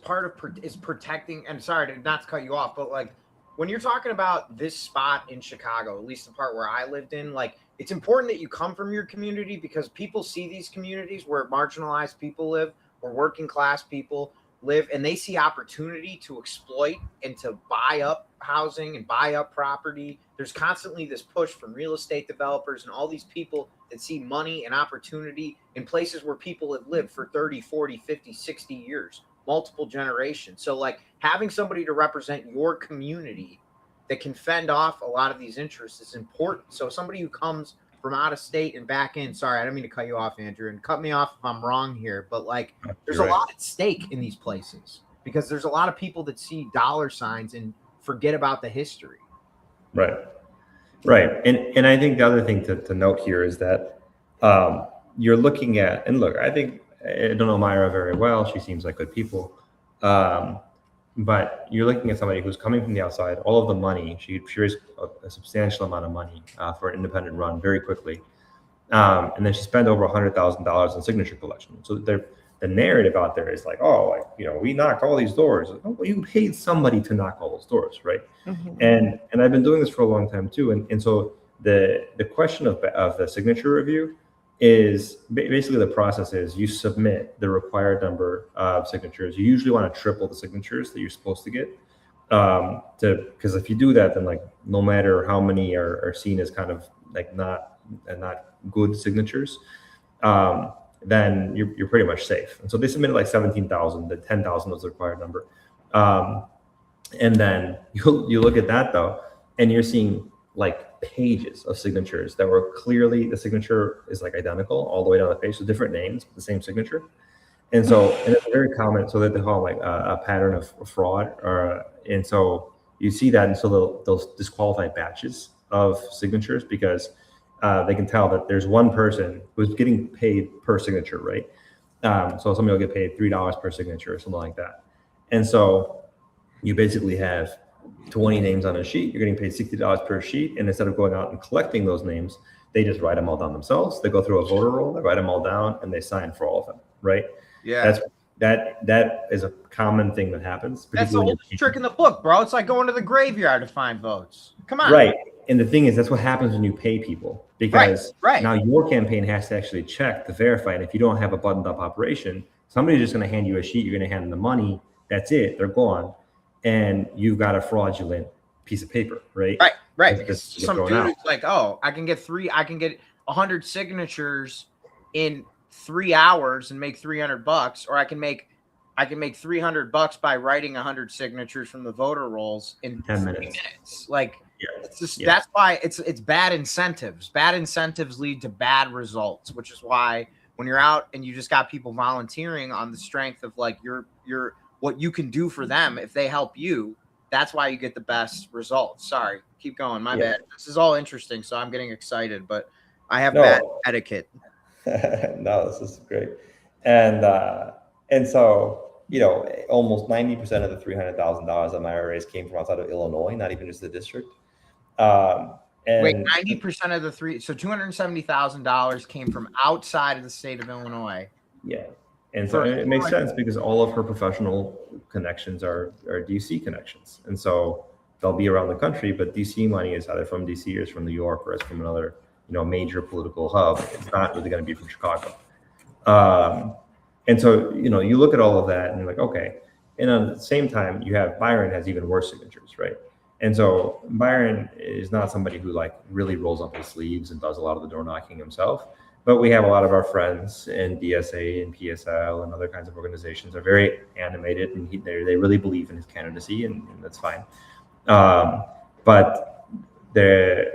protecting. And sorry not to cut you off, but, like, when you're talking about this spot in Chicago, at least the part where I lived in, like, it's important that you come from your community, because people see these communities where marginalized people live, or working class people live, and they see opportunity to exploit and to buy up housing and buy up property. There's constantly this push from real estate developers and all these people that see money and opportunity in places where people have lived for 30, 40, 50, 60 years, multiple generations. So like having somebody to represent your community that can fend off a lot of these interests is important. So somebody who comes from out of state and back in, sorry, I don't mean to cut you off, Andrew, and cut me off if I'm wrong here, but like there's a lot at stake in these places because there's a lot of people that see dollar signs and forget about the history. Right. And I think the other thing to note here is that you're looking at, and look, I think, I don't know Myra very well. She seems like good people. But you're looking at somebody who's coming from the outside, all of the money, she raised a substantial amount of money for an independent run very quickly. And then she spent over $100,000 in signature collection. So the narrative out there is like, oh, like, you know, we knocked all these doors. Oh, well, you paid somebody to knock all those doors, right? Mm-hmm. And I've been doing this for a long time too. And so the question of the signature review is basically the process is you submit the required number of signatures. You usually want to triple the signatures that you're supposed to get. Because if you do that, then like no matter how many are seen as kind of like not good signatures, then you're pretty much safe. And so they submitted like 17,000. The 10,000 was the required number. And then you look at that though, and you're seeing like pages of signatures that were clearly, the signature is like identical all the way down the page, so different names, but the same signature. And so, and it's very common, so that they call like a pattern of fraud. And so you see that, and so they'll disqualify batches of signatures because they can tell that there's one person who's getting paid per signature, right? So somebody will get paid $3 per signature or something like that. And so you basically have 20 names on a sheet. You're getting paid $60 per sheet. And instead of going out and collecting those names, they just write them all down themselves. They go through a voter roll, they write them all down, and they sign for all of them, right? Yeah. That is a common thing that happens. That's the oldest trick in the book, bro. It's like going to the graveyard to find votes. Come on. Right. And the thing is, that's what happens when you pay people, because now your campaign has to actually check to verify. And if you don't have a buttoned up operation, somebody's just going to hand you a sheet. You're going to hand them the money. That's it. They're gone. And you've got a fraudulent piece of paper, right? Right. Because some dude is like, oh, I can get 100 signatures in 3 hours and make $300, or I can make $300 by writing 100 signatures from the voter rolls in 10 minutes. Like, it's just that's why it's bad incentives. Bad incentives lead to bad results, which is why when you're out and you just got people volunteering on the strength of like your what you can do for them if they help you, that's why you get the best results. Sorry, keep going. My bad. This is all interesting, so I'm getting excited, but I have bad etiquette. No, this is great. And so, you know, almost 90% of the $300,000 that Myra raised came from outside of Illinois, not even just the district. And wait, 90% of the so $270,000 came from outside of the state of Illinois. Yeah. And so it makes sense because all of her professional connections are DC connections. And so they'll be around the country, but DC money is either from DC or it's from New York or it's from another, you know, major political hub. It's not really going to be from Chicago. And so, you know, you look at all of that and you're like, okay. And at the same time, you have Byron has even worse signatures, right? And so Byron is not somebody who like really rolls up his sleeves and does a lot of the door knocking himself. But we have a lot of our friends in DSA and PSL and other kinds of organizations are very animated, and they really believe in his candidacy, and that's fine. But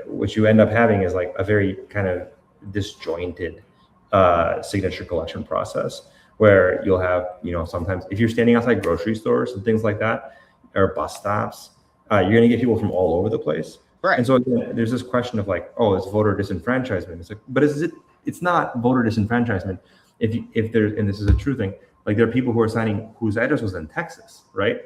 what you end up having is like a very kind of disjointed signature collection process, where you'll have, you know, sometimes if you're standing outside grocery stores and things like that, or bus stops, you're going to get people from all over the place. Right. And so there's this question of like, oh, it's voter disenfranchisement. It's like, but it's not voter disenfranchisement if there's, and this is a true thing, like there are people who are signing whose address was in Texas, right?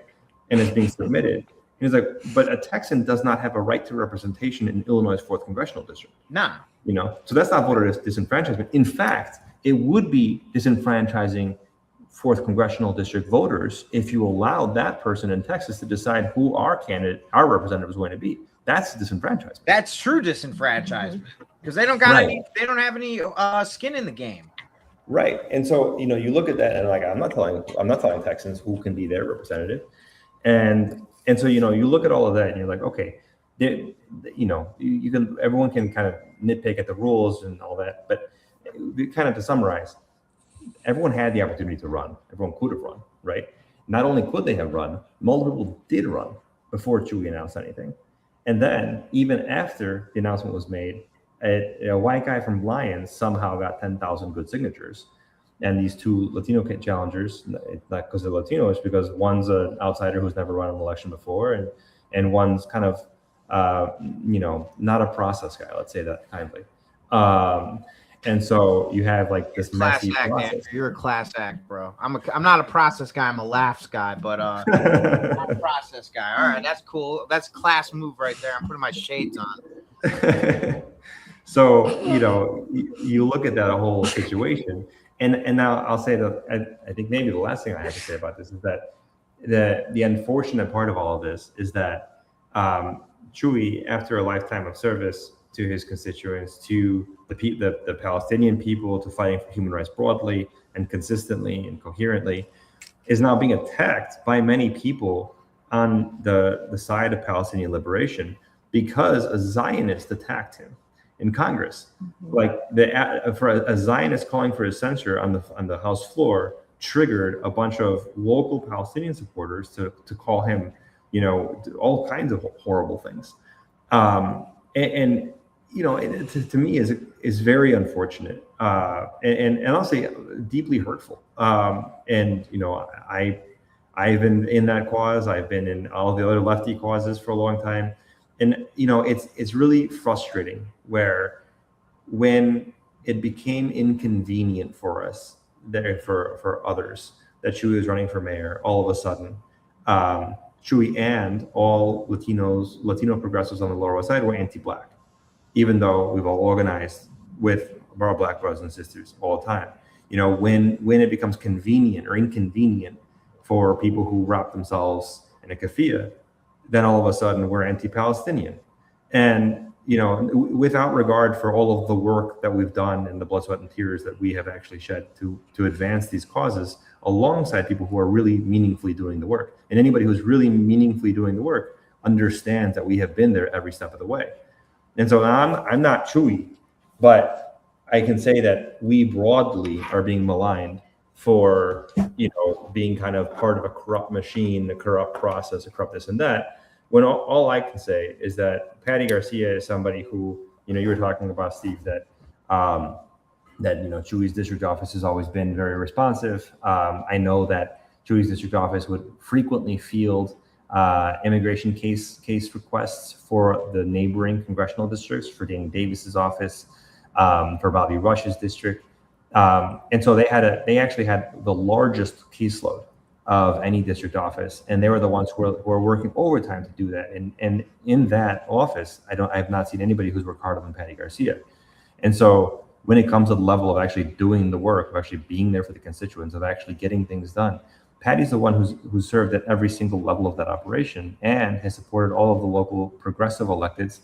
And it's being submitted. And it's like, but a Texan does not have a right to representation in Illinois' 4th Congressional District. Nah. You know, so that's not voter disenfranchisement. In fact, it would be disenfranchising 4th Congressional District voters if you allowed that person in Texas to decide who our representative is going to be. That's disenfranchisement. That's true disenfranchisement, because they don't got they don't have any skin in the game. Right. And so, you know, you look at that and like, I'm not telling Texans who can be their representative. And so, you know, you look at all of that and you're like, okay, you know, everyone can kind of nitpick at the rules and all that, but kind of to summarize, everyone had the opportunity to run. Everyone could have run, right? not only could they have run, multiple people did run before Chuy announced anything. And then even after the announcement was made, a white guy from Lions somehow got 10,000 good signatures. And these two Latino challengers, not because they're Latino, it's because one's an outsider who's never run an election before, and one's kind of, not a process guy, let's say that kindly. And so you have like this messy process. You're a class act, bro. I'm not a process guy. I'm a laughs guy, but I'm not a process guy. All right, that's cool. That's a class move right there. I'm putting my shades on. So you look at that whole situation, and now I'll say that I think maybe the last thing I have to say about this is that the unfortunate part of all of this is that Chuy, after a lifetime of service to his constituents, to the Palestinian people, to fighting for human rights broadly and consistently and coherently, is now being attacked by many people on the side of Palestinian liberation because a Zionist attacked him in Congress. Like for a Zionist calling for his censure on the House floor triggered a bunch of local Palestinian supporters to call him, all kinds of horrible things. To me is very unfortunate and I'll say deeply hurtful. I've been in that cause. I've been in all the other lefty causes for a long time, and it's really frustrating when it became inconvenient for us for others that Chuy was running for mayor. All of a sudden, Chuy and all Latino progressives on the Lower West Side were anti-Black, even though we've all organized with our Black brothers and sisters all the time. When it becomes convenient or inconvenient for people who wrap themselves in a keffiyeh, then all of a sudden we're anti-Palestinian. And without regard for all of the work that we've done and the blood, sweat, and tears that we have actually shed to advance these causes alongside people who are really meaningfully doing the work. And anybody who's really meaningfully doing the work understands that we have been there every step of the way. And so I'm not Chuy, but I can say that we broadly are being maligned for, being kind of part of a corrupt machine, a corrupt process, a corrupt this and that. When all I can say is that Patty Garcia is somebody who, you were talking about, Steve, that Chuy's district office has always been very responsive. I know that Chuy's district office would frequently field immigration case requests for the neighboring congressional districts, for Danny Davis's office, for Bobby Rush's district. And so they actually had the largest caseload of any district office, and they were the ones who were working overtime to do that. And in that office, I have not seen anybody who's worked harder than Patty Garcia. And so when it comes to the level of actually doing the work, of actually being there for the constituents, of actually getting things done, Patty's the one who's served at every single level of that operation and has supported all of the local progressive electeds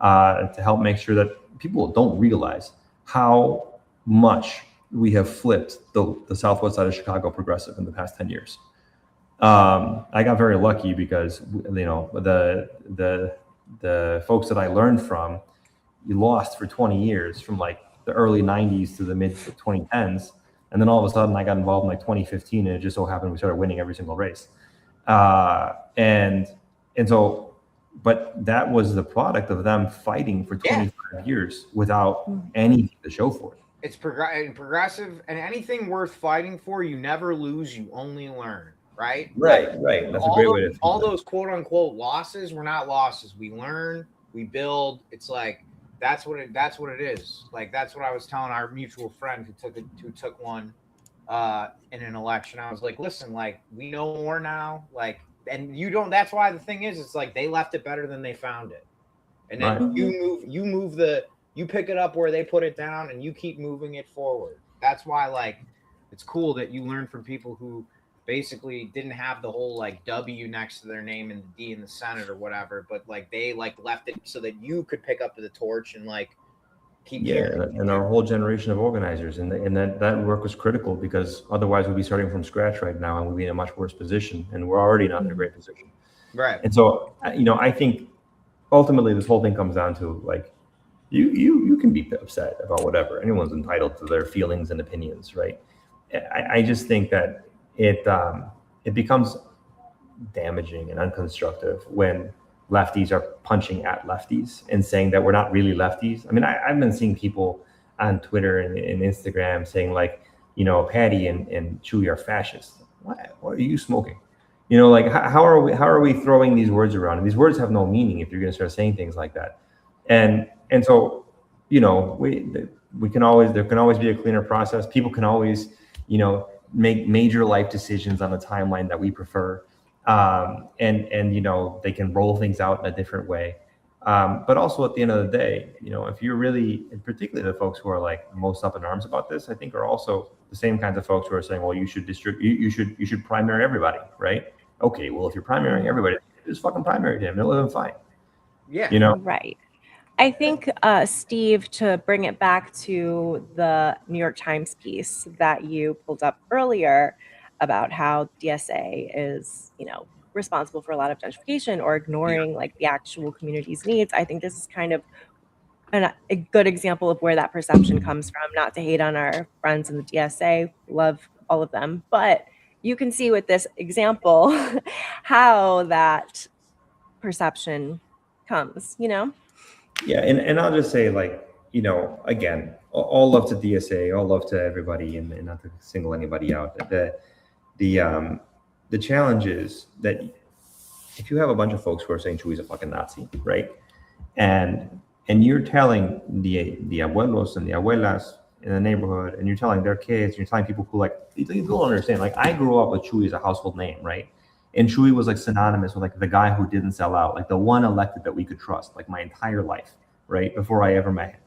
to help make sure that people don't realize how much we have flipped the southwest side of Chicago progressive in the past 10 years. I got very lucky because the folks that I learned from, you lost for 20 years, from like the early 90s to the mid 2010s, and then all of a sudden I got involved in like 2015, and it just so happened we started winning every single race. And so, but that was the product of them fighting for 25 years without anything to show for it. It's progressive, and anything worth fighting for, you never lose, you only learn. Right. That's a great way to. All those quote unquote losses were not losses. We learn, we build. It's like that's what it is. Like that's what I was telling our mutual friend who took one in an election. I was like, listen, like we know more now. Like, and you don't. That's why the thing is, it's like they left it better than they found it. And then you pick it up where they put it down, and you keep moving it forward. That's why, like, it's cool that you learn from people who basically didn't have the whole like W next to their name and the D in the Senate or whatever, but like they like left it so that you could pick up the torch and like keep carrying. And our whole generation of organizers, and that work was critical, because otherwise we'd be starting from scratch right now and we'd be in a much worse position, and we're already not in a great position. Right. And so I think ultimately this whole thing comes down to like you can be upset about whatever. Anyone's entitled to their feelings and opinions, right? I just think that it becomes damaging and unconstructive when lefties are punching at lefties and saying that we're not really lefties. I mean, I've been seeing people on Twitter and Instagram saying like, you know, Patty and Chuy are fascists. What are you smoking? You know, like how are we throwing these words around? And these words have no meaning if you're going to start saying things like that. And so, you know, we can always, there can always be a cleaner process. People can always, you know, make major life decisions on a timeline that we prefer. And you know, they can roll things out in a different way. But also at the end of the day, you know, if you're really, and particularly the folks who are like most up in arms about this, I think are also the same kinds of folks who are saying, well, you should primary everybody, right? Okay, well, if you're primarying everybody, just fucking primary him. They'll live fine. Yeah. You know? Right. I think, Steve, to bring it back to the New York Times piece that you pulled up earlier about how DSA is, you know, responsible for a lot of gentrification or ignoring like the actual community's needs. I think this is kind of a good example of where that perception comes from. Not to hate on our friends in the DSA, love all of them, but you can see with this example how that perception comes, you know? Yeah, and I'll just say, like, you know, again, all love to DSA, all love to everybody, and not to single anybody out. The challenge is that if you have a bunch of folks who are saying Chuy's a fucking Nazi, right? And you're telling the abuelos and the abuelas in the neighborhood, and you're telling their kids, you're telling people who like, you don't understand. Like, I grew up with Chuy as a household name, right? And Chuy was like synonymous with like the guy who didn't sell out, like the one elected that we could trust, like my entire life, right? Before I ever met him.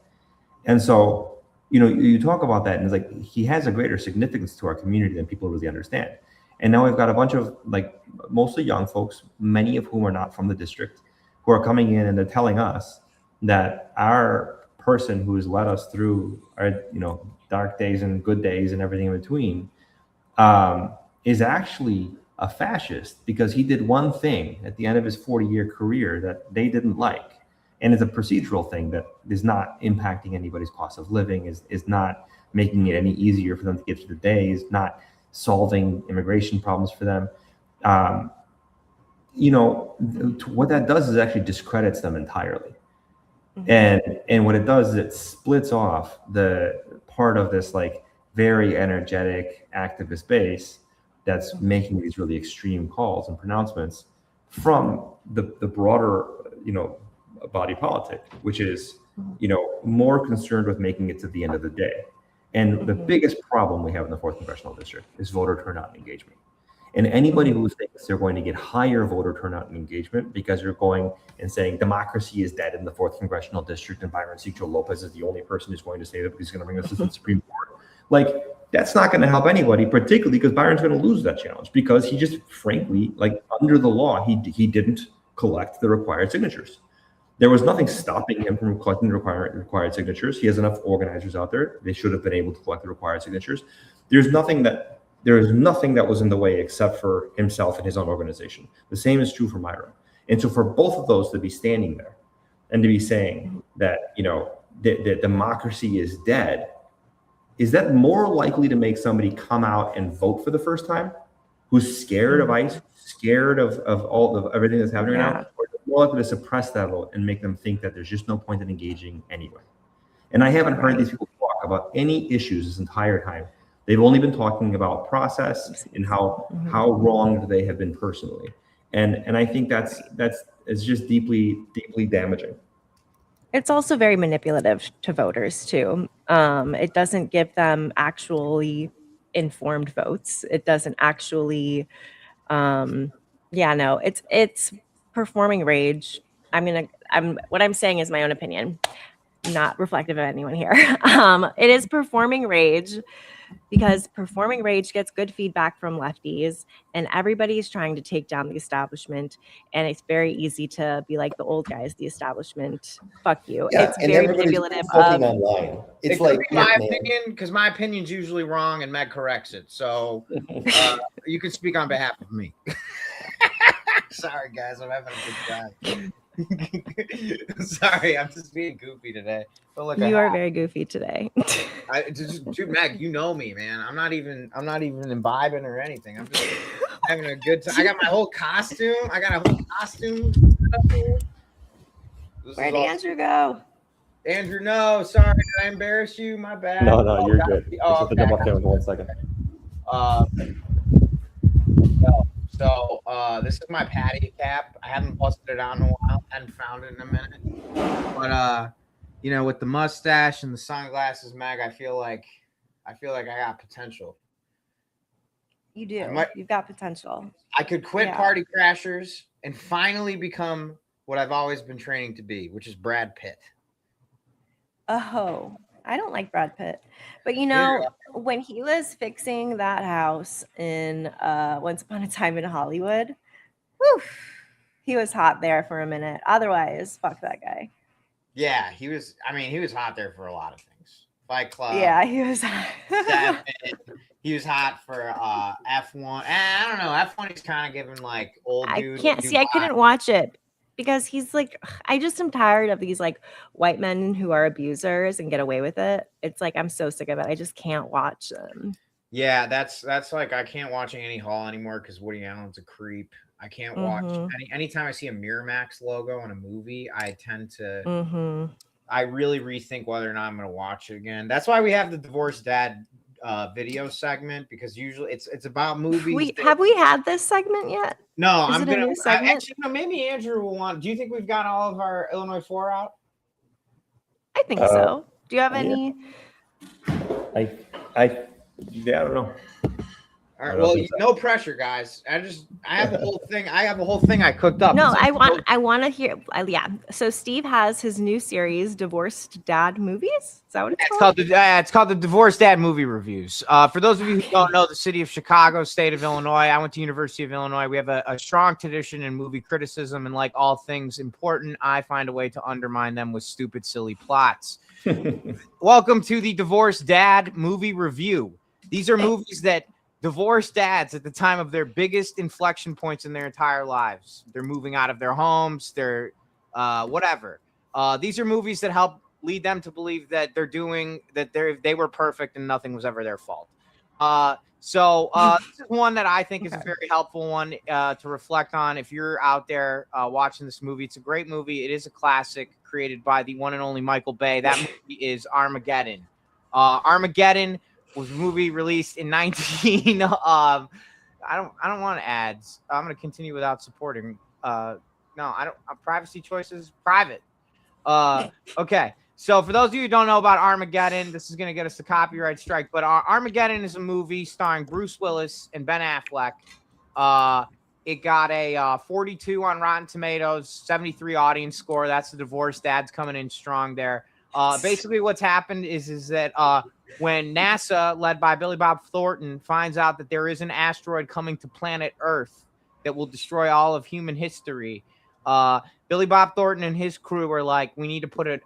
And so, you know, you talk about that, and it's like he has a greater significance to our community than people really understand. And now we've got a bunch of like mostly young folks, many of whom are not from the district, who are coming in and they're telling us that our person who has led us through our, you know, dark days and good days and everything in between, is actually a fascist because he did one thing at the end of his 40-year career that they didn't like. And it's a procedural thing that is not impacting anybody's cost of living, is not making it any easier for them to get through the day, is not solving immigration problems for them. You know, what that does is actually discredits them entirely. And what it does is it splits off the part of this like very energetic activist base that's making these really extreme calls and pronouncements from the broader, you know, body politic, which is, you know, more concerned with making it to the end of the day. And the biggest problem we have in the 4th Congressional District is voter turnout and engagement. And anybody who thinks they're going to get higher voter turnout and engagement because you're going and saying democracy is dead in the 4th Congressional District and Byron Ciccio Lopez is the only person who's going to say that because he's going to bring us to the Supreme Court, like, that's not going to help anybody, particularly because Byron's going to lose that challenge because he just, frankly, like under the law, he didn't collect the required signatures. There was nothing stopping him from collecting the required signatures. He has enough organizers out there. They should have been able to collect the required signatures. There is nothing that was in the way except for himself and his own organization. The same is true for Myra. And so for both of those to be standing there and to be saying that, you know, that democracy is dead, is that more likely to make somebody come out and vote for the first time who's scared of ICE, scared of everything that's happening right now, or more likely to suppress that vote and make them think that there's just no point in engaging anyway? And I haven't heard these people talk about any issues this entire time. They've only been talking about process and how wronged they have been personally. And I think that's just deeply, deeply damaging. It's also very manipulative to voters too. It doesn't give them actually informed votes. It doesn't actually, it's performing rage. What I'm saying is my own opinion, not reflective of anyone here. It is performing rage because performing rage gets good feedback from lefties, and everybody's trying to take down the establishment. And it's very easy to be like the old guys, the establishment. Fuck you. Yeah, It's and very everybody's manipulative. fucking online. It's It like, could be my look, man, opinion, because my opinion's usually wrong and Meg corrects it. So you can speak on behalf of me. Sorry, guys, I'm having a good time. Sorry, I'm just being goofy today. But look, You are very goofy today. Dude, Meg, you know me, man. I'm not even imbibing or anything. I'm just having a good time. I got my whole costume. I got a whole costume set up here. Where'd Andrew go? Andrew, no, sorry, did I embarrass you? My bad. No, you're good. Oh, Just have to jump off camera for 1 second. So this is my patio cap. I haven't busted it out in a while. Hadn't found it in a minute. But you know, with the mustache and the sunglasses, Meg, I feel like I got potential. You do. Might- You've got potential. I could quit Yeah. Party Crashers and finally become what I've always been training to be, which is Brad Pitt. Oh, I don't like Brad Pitt. But you Neither know, when he was fixing that house in Once Upon a Time in Hollywood, whew, he was hot there for a minute. Otherwise, fuck that guy. Yeah, he was. I mean, he was hot there for a lot of things. Fight Club. Yeah, he was hot. Seven. He was hot for F1. I don't know. F1 he's kind of giving like old I dude. can't see. I couldn't watch it because he's like, I just am tired of these like white men who are abusers and get away with it. It's like I'm so sick of it. I just can't watch them. Yeah, that's like I can't watch Annie Hall anymore because Woody Allen's a creep. I can't watch anytime I see a Miramax logo in a movie, I tend to I really rethink whether or not I'm going to watch it again. That's why we have the Divorced Dad video segment, because usually it's about movies. Have we had this segment yet? No, Is I'm it a gonna new segment? actually no, maybe Andrew will want. Do you think we've got all of our Illinois 4 out? I think so. Do you have yeah. any? I don't know. All right. Well, no pressure, guys. I have a whole thing. I have a whole thing I cooked up. No, It's like, I want to hear. Yeah. So Steve has his new series, Divorced Dad Movies. Is that what it's called? It's called the Divorced Dad Movie Reviews. For those of you who don't know, the city of Chicago, state of Illinois. I went to University of Illinois. We have a strong tradition in movie criticism, and like all things important, I find a way to undermine them with stupid, silly plots. Welcome to the Divorced Dad Movie Review. These are movies that divorced dads at the time of their biggest inflection points in their entire lives. They're moving out of their homes. They're whatever. These are movies that help lead them to believe that they were perfect and nothing was ever their fault. So this is one that I think is a very helpful one to reflect on if you're out there watching this movie. It's a great movie. It is a classic created by the one and only Michael Bay. That movie is Armageddon. Armageddon was a movie released in 19. I don't want ads. I'm going to continue without supporting. No, I don't. Privacy choices, private. Okay. So for those of you who don't know about Armageddon, this is going to get us a copyright strike. But Armageddon is a movie starring Bruce Willis and Ben Affleck. It got a 42 on Rotten Tomatoes, 73 audience score. That's the divorced dads coming in strong there. Basically, what's happened is that when NASA, led by Billy Bob Thornton, finds out that there is an asteroid coming to planet Earth that will destroy all of human history, Billy Bob Thornton and his crew are like, we need to put a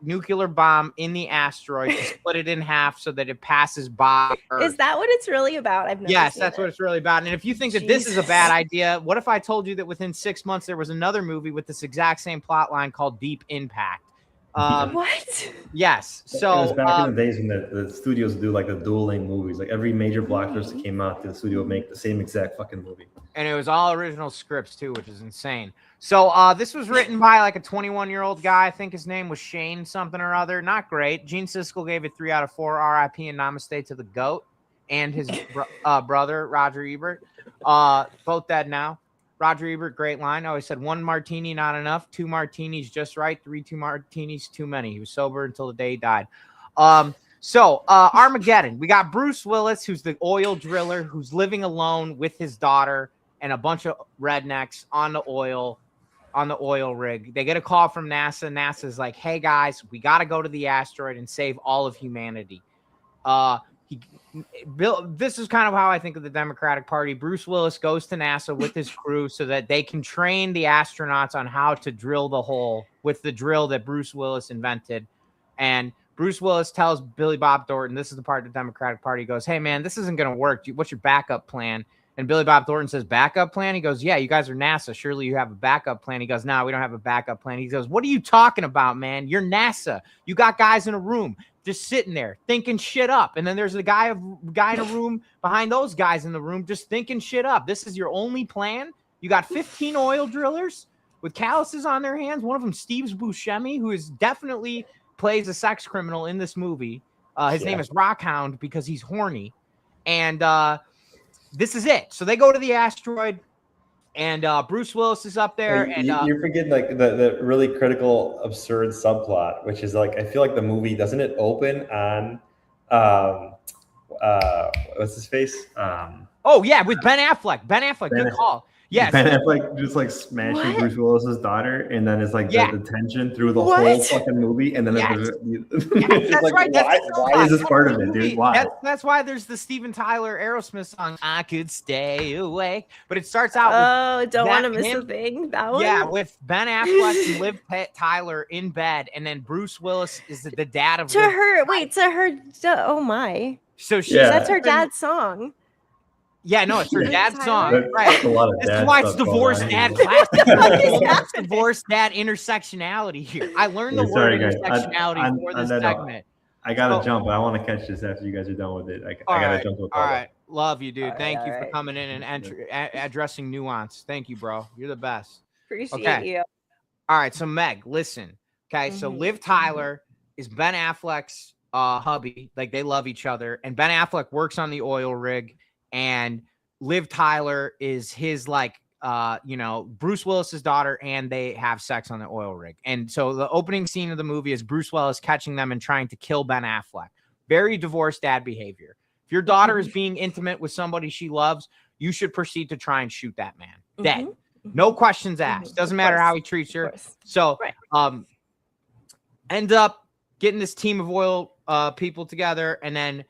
nuclear bomb in the asteroid to split it in half so that it passes by Earth. Is that what it's really about? I've never Yes, seen that's it. what it's really about. And if you think that this is a bad idea, what if I told you that within 6 months there was another movie with this exact same plot line called Deep Impact? What? Yes. So it was back in the days when the studios do like the dueling movies. Like every major blockbuster that came out, the studio would make the same exact fucking movie. And it was all original scripts too, which is insane. So this was written by like a 21-year-old guy. I think his name was Shane something or other. Not great. Gene Siskel gave it 3 out of 4. RIP and namaste to the GOAT and his brother, Roger Ebert. Both dead now. Roger Ebert, great line. Always said 1 martini, not enough. 2 martinis, just right. 3 2 martinis, too many. He was sober until the day he died. So Armageddon. We got Bruce Willis, who's the oil driller, who's living alone with his daughter and a bunch of rednecks on the oil rig. They get a call from NASA. NASA's like, hey guys, we got to go to the asteroid and save all of humanity. This is kind of how I think of the Democratic Party. Bruce Willis goes to NASA with his crew so that they can train the astronauts on how to drill the hole with the drill that Bruce Willis invented. And Bruce Willis tells Billy Bob Thornton, this is the part of the Democratic Party, goes, hey man, this isn't going to work. What's your backup plan? And Billy Bob Thornton says, backup plan? He goes, yeah, you guys are NASA. Surely you have a backup plan. He goes, no, we don't have a backup plan. He goes, what are you talking about, man? You're NASA. You got guys in a room. just sitting there thinking shit up. And then there's a guy in a room behind those guys in the room just thinking shit up. This is your only plan? You got 15 oil drillers with calluses on their hands. One of them, Steve Buscemi, who is definitely plays a sex criminal in this movie. His name is Rockhound because he's horny. And this is it. So they go to the asteroid, and Bruce Willis is up there. Like, and you're forgetting like the really critical, absurd subplot, which is like I feel like the movie doesn't it open on what's his face? Oh yeah, with Ben Affleck. Ben Affleck, good call. Yes. Ben Affleck just like smashing Bruce Willis's daughter, and then it's like the tension through the What? whole fucking movie, and then it's That's like, right. why is this part of it, dude? Why? That's why there's the Steven Tyler Aerosmith song, I Could Stay Awake. But it starts out with don't want to miss him- a thing. That one. yeah, with Ben Affleck and Liv Tyler in bed, and then Bruce Willis is the dad of To Liv her. Tyler. Wait. To her. Oh my. So she Yeah. That's her dad's song. Yeah, no, it's her Liv dad's song. Tyler? Right. That's a lot of This is dad why it's stuff going divorce on dad here. classic. is It's divorce dad intersectionality here. I learned the Sorry, word guys. intersectionality for this no. segment. I gotta So- jump, but I want to catch this after you guys are done with it. I All gotta right, jump to a all call. right. Love you, dude. All Thank right, you all for right. coming in and addressing nuance. Thank you, bro. You're the best. Appreciate Okay. you. All right, so Meg, listen. Okay, so Mhm. Liv Tyler is Ben Affleck's hubby. Like they love each other, and Ben Affleck works on the oil rig, and Liv Tyler is his Bruce Willis's daughter, and they have sex on the oil rig. And so the opening scene of the movie is Bruce Willis catching them and trying to kill Ben Affleck. Very divorced dad behavior. If your daughter is being intimate with somebody she loves, you should proceed to try and shoot that man dead. Mhm. No questions asked. Mhm. Doesn't Of matter course. how he treats her. Of course. So, Right. end up getting this team of oil people together, and then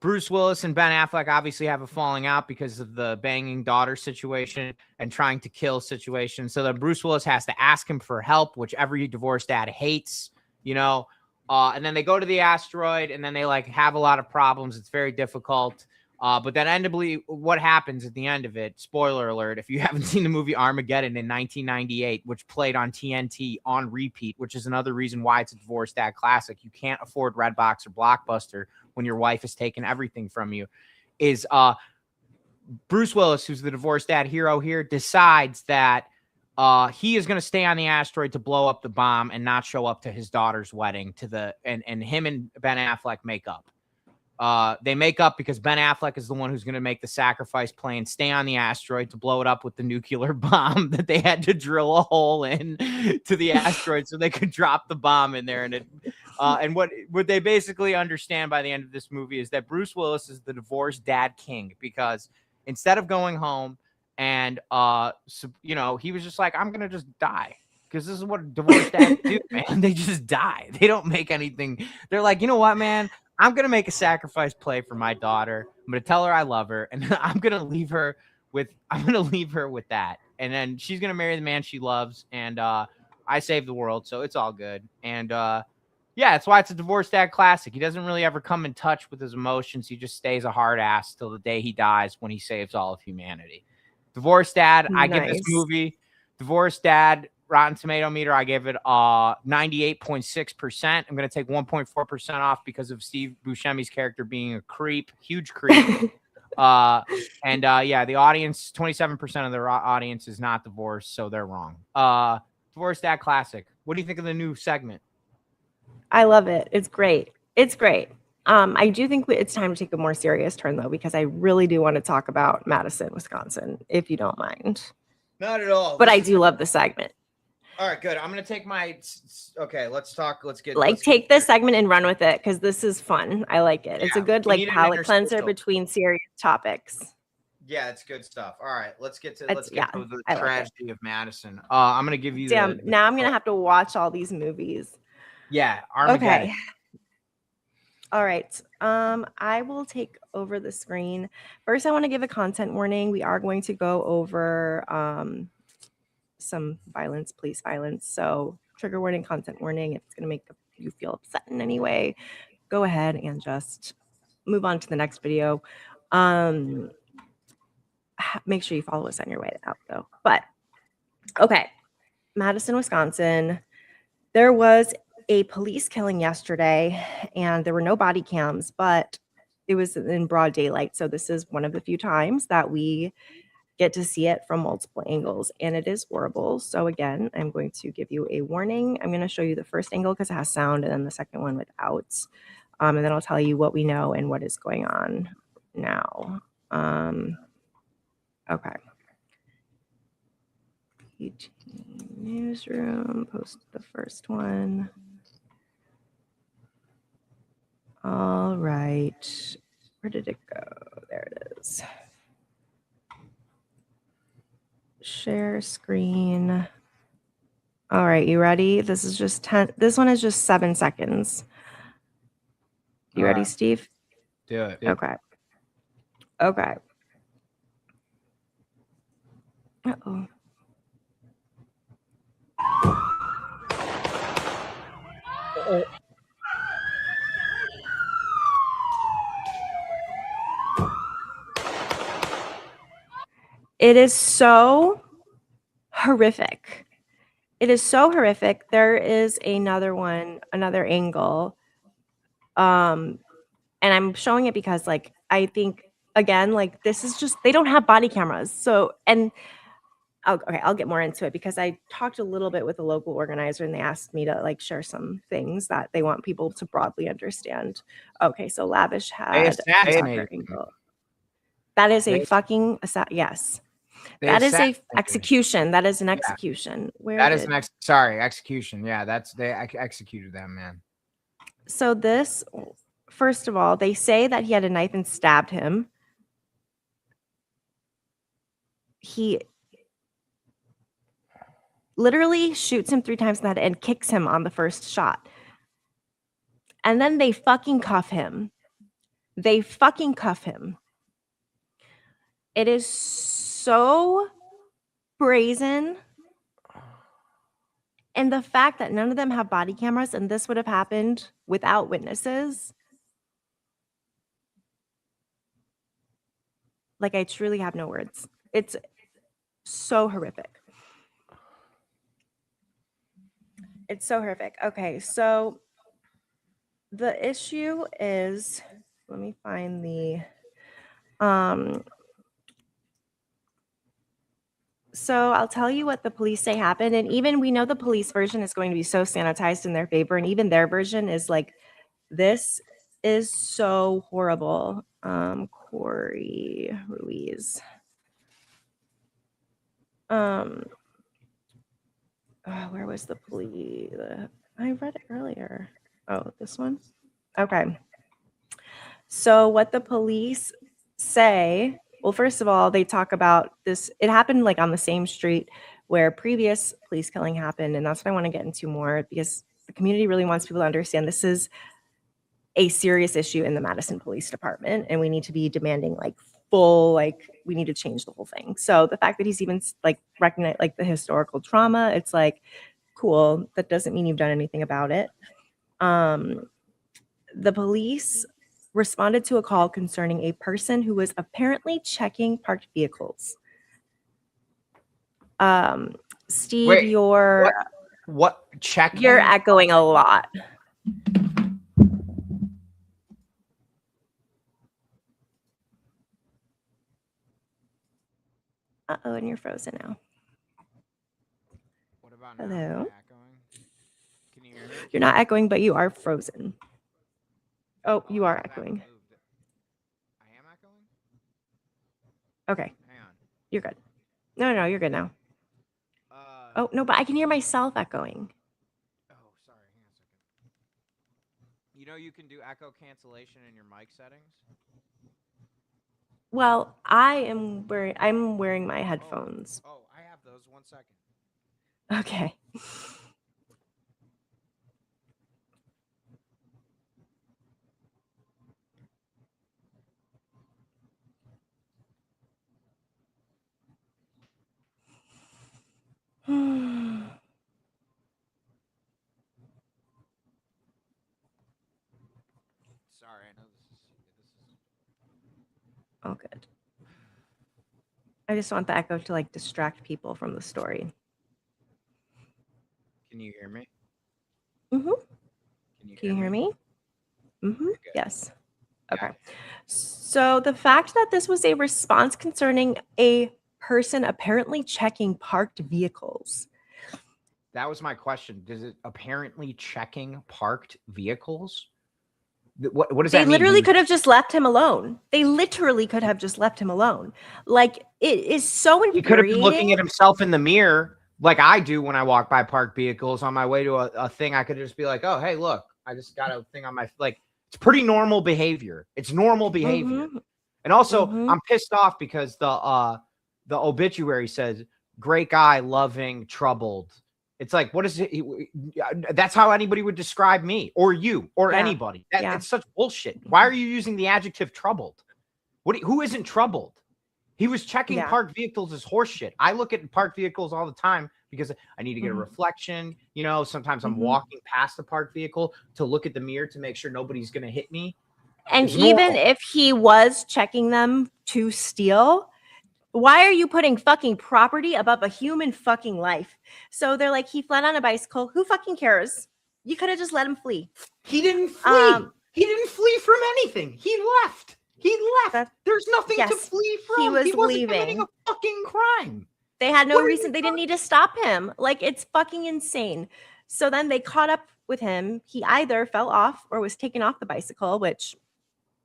Bruce Willis and Ben Affleck obviously have a falling out because of the banging daughter situation and trying to kill situation. So then Bruce Willis has to ask him for help, which every divorced dad hates, and then they go to the asteroid, and then they have a lot of problems. It's very difficult. But then endably, what happens at the end of it, spoiler alert, if you haven't seen the movie Armageddon in 1998, which played on TNT on repeat, which is another reason why it's a divorced dad classic. You can't afford Redbox or Blockbuster when your wife has taken everything from you, is Bruce Willis, who's the divorced dad hero here, decides that he is going to stay on the asteroid to blow up the bomb and not show up to his daughter's wedding and him and Ben Affleck make up. They make up because Ben Affleck is the one who's going to make the sacrifice plane stay on the asteroid to blow it up with the nuclear bomb that they had to drill a hole in to the asteroid so they could drop the bomb in there. And what they basically understand by the end of this movie is that Bruce Willis is the divorced dad king, because instead of going home and, he was just like, I'm going to just die. Because this is what divorced dads do, man. They just die. They don't make anything. They're like, you know what, man? I'm going to make a sacrifice play for my daughter. I'm going to tell her I love her, and I'm going to leave her with that. And then she's going to marry the man she loves, and I saved the world, so it's all good. And that's why it's a divorced dad classic. He doesn't really ever come in touch with his emotions. He just stays a hard ass till the day he dies, when he saves all of humanity. Divorced dad, I give this Nice. movie, Divorced Dad, Rotten Tomato meter, I gave it 98.6%. I'm going to take 1.4% off because of Steve Buscemi's character being a creep, huge creep. The audience, 27% of the audience is not divorced, so they're wrong. Divorced Dad classic. What do you think of the new segment? I love it. It's great. It's great. I do think it's time to take a more serious turn, though, because I really do want to talk about Madison, Wisconsin, if you don't mind. Not at all. But I do love the segment. All right, good. I'm going to take my. Okay, let's talk. Take this segment and run with it, because this is fun. I like it. It's a Yeah, good we need an palate cleanser interstitial. between serious topics. Yeah, it's good stuff. All right, let's get to It's- let's get yeah, to the I like it. tragedy of Madison. I'm going to give you. Damn, now I'm gonna have to watch all these movies. Yeah, Armageddon. Okay. All right. I will take over the screen. First, I want to give a content warning. We are going to go over some violence, police violence. So trigger warning, content warning. If it's going to make you feel upset in any way, go ahead and just move on to the next video. Make sure you follow us on your way out, though. But okay, Madison, Wisconsin. There was a police killing yesterday, and there were no body cams, but it was in broad daylight. So this is one of the few times that we get to see it from multiple angles, and it is horrible. So again, I'm going to give you a warning. I'm going to show you the first angle because it has sound, and then the second one without. And then I'll tell you what we know and what is going on now. Okay. PG Newsroom, post the first one. All right. Where did it go? There it is. Share screen. All right, you ready? This is just 10. This one is just 7 seconds. You All ready, right. Steve? Do it. Okay. Okay. Uh-oh. It is so horrific. It is so horrific. There is another one, another angle. And I'm showing it because, like, I think, again, like, this is just, they don't have body cameras. So, and I'll get more into it because I talked a little bit with a local organizer and they asked me to, like, share some things that they want people to broadly understand. Okay, so Lavish had a assassinated soccer angle. That is a They- fucking, yes. They That is a assassinated. execution. That is an execution. Where That is did- an execution. Yeah, they executed them, man. So this, first of all, they say that he had a knife and stabbed him. He literally shoots him 3 times in the head and kicks him on the first shot. And then they fucking cuff him. They fucking cuff him. It is so brazen. And the fact that none of them have body cameras and this would have happened without witnesses. Like, I truly have no words. It's so horrific. It's so horrific. Okay, so the issue is, let me find the, so I'll tell you what the police say happened. And even we know the police version is going to be so sanitized in their favor. And even their version is like, this is so horrible. Corey Ruiz. Where was the plea? I read it earlier. Oh, this one? Okay. So what the police say, well, first of all, they talk about this. It happened like on the same street where previous police killing happened. And that's what I want to get into more because the community really wants people to understand this is a serious issue in the Madison Police Department. And we need to be demanding like full, like we need to change the whole thing. So the fact that he's even like recognize like the historical trauma, it's like, cool. That doesn't mean you've done anything about it. The police responded to a call concerning a person who was apparently checking parked vehicles. Steve, Wait, you're checking? you're echoing a lot. Uh-oh, and you're frozen now. What about now? Hello? Am I echoing? Can you hear me? You're not echoing, but you are frozen. Oh, you are I haven't echoing. moved it. I am echoing? Okay, Hang on. you're good. No, you're good now. Oh, no, but I can hear myself echoing. Oh, sorry. Hang on a second. You know you can do echo cancellation in your mic settings? Well, I'm wearing my headphones. Oh, I have those. 1 second. Okay. Sorry, I know this is Oh, good. I just want the echo to like distract people from the story. Can you hear me? Mm-hmm. Can you hear me? Mm-hmm. Good. Yes. Yeah. Okay. So the fact that this was a response concerning a person apparently checking parked vehicles. That was my question. Does it apparently checking parked vehicles? What does They that mean? literally could have just left him alone. They literally could have just left him alone. Like, it is so He could have been infuriating. looking at himself in the mirror like I do when I walk by parked vehicles on my way to a thing. I could just be like, oh, hey, look, I just got a thing on my, like, it's pretty normal behavior. It's normal behavior. Mhm. And also, Mhm. I'm pissed off because the obituary says, great guy, loving, troubled. It's like, what is it? That's how anybody would describe me or you or Yeah. anybody. Yeah. It's such bullshit. Why are you using the adjective troubled? Who isn't troubled? He was checking Yeah. parked vehicles as horseshit. I look at parked vehicles all the time because I need to get a Mhm. reflection. You know, sometimes I'm Mhm. walking past a parked vehicle to look at the mirror to make sure nobody's going to hit me. And It's even normal. if he was checking them to steal, why are you putting fucking property above a human fucking life? So they're like, he fled on a bicycle. Who fucking cares? You could have just let him flee. He didn't flee. Um, He didn't flee from anything. He left. He left. That- There's nothing to yes, flee from. he was wasn't committing leaving. a fucking crime. They had no What are reason. you They didn't need to stop him. Like, it's fucking insane. So then they caught up with him. He either fell off or was taken off the bicycle, which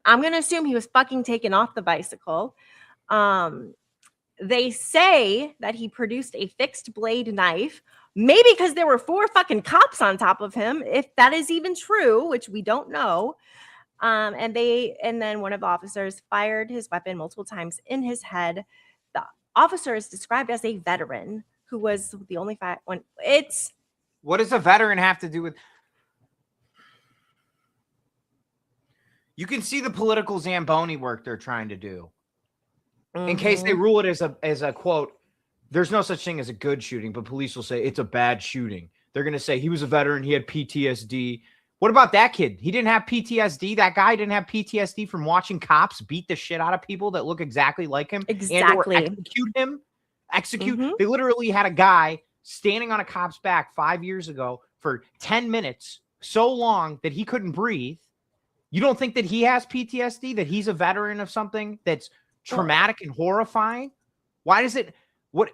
I'm going to assume he was fucking taken off the bicycle. They say that he produced a fixed blade knife, maybe because there were 4 fucking cops on top of him, if that is even true, which we don't know. And then one of the officers fired his weapon multiple times in his head. The officer is described as a veteran who was the only one. What does a veteran have to do with? You can see the political Zamboni work they're trying to do. In case they rule it as a quote, there's no such thing as a good shooting, but police will say it's a bad shooting. They're going to say he was a veteran. He had PTSD. What about that kid? He didn't have PTSD. That guy didn't have PTSD from watching cops beat the shit out of people that look exactly like him. Exactly. And or execute him. Mhm. They literally had a guy standing on a cop's back 5 years ago for 10 minutes, so long that he couldn't breathe. You don't think that he has PTSD, that he's a veteran of something that's traumatic and horrifying? Why does it? What?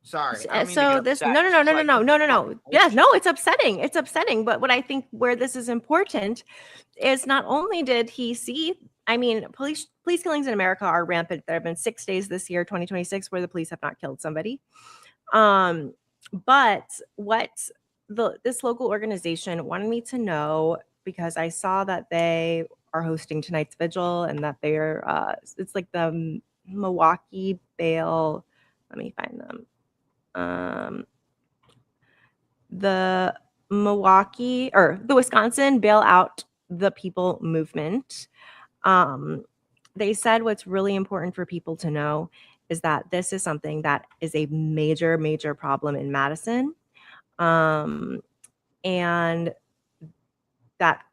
Sorry. I don't mean to So get this upset. no. It's like- Yeah, no, it's upsetting. It's upsetting. But what I think where this is important is not only did he see, I mean, police killings in America are rampant. There have been 6 days this year, 2026, where the police have not killed somebody. But what this local organization wanted me to know, because I saw that they are hosting tonight's vigil and that they're it's like the Milwaukee Bail. Let me find them. The Milwaukee or the Wisconsin Bail Out the People movement. They said what's really important for people to know is that this is something that is a major, major problem in Madison. And that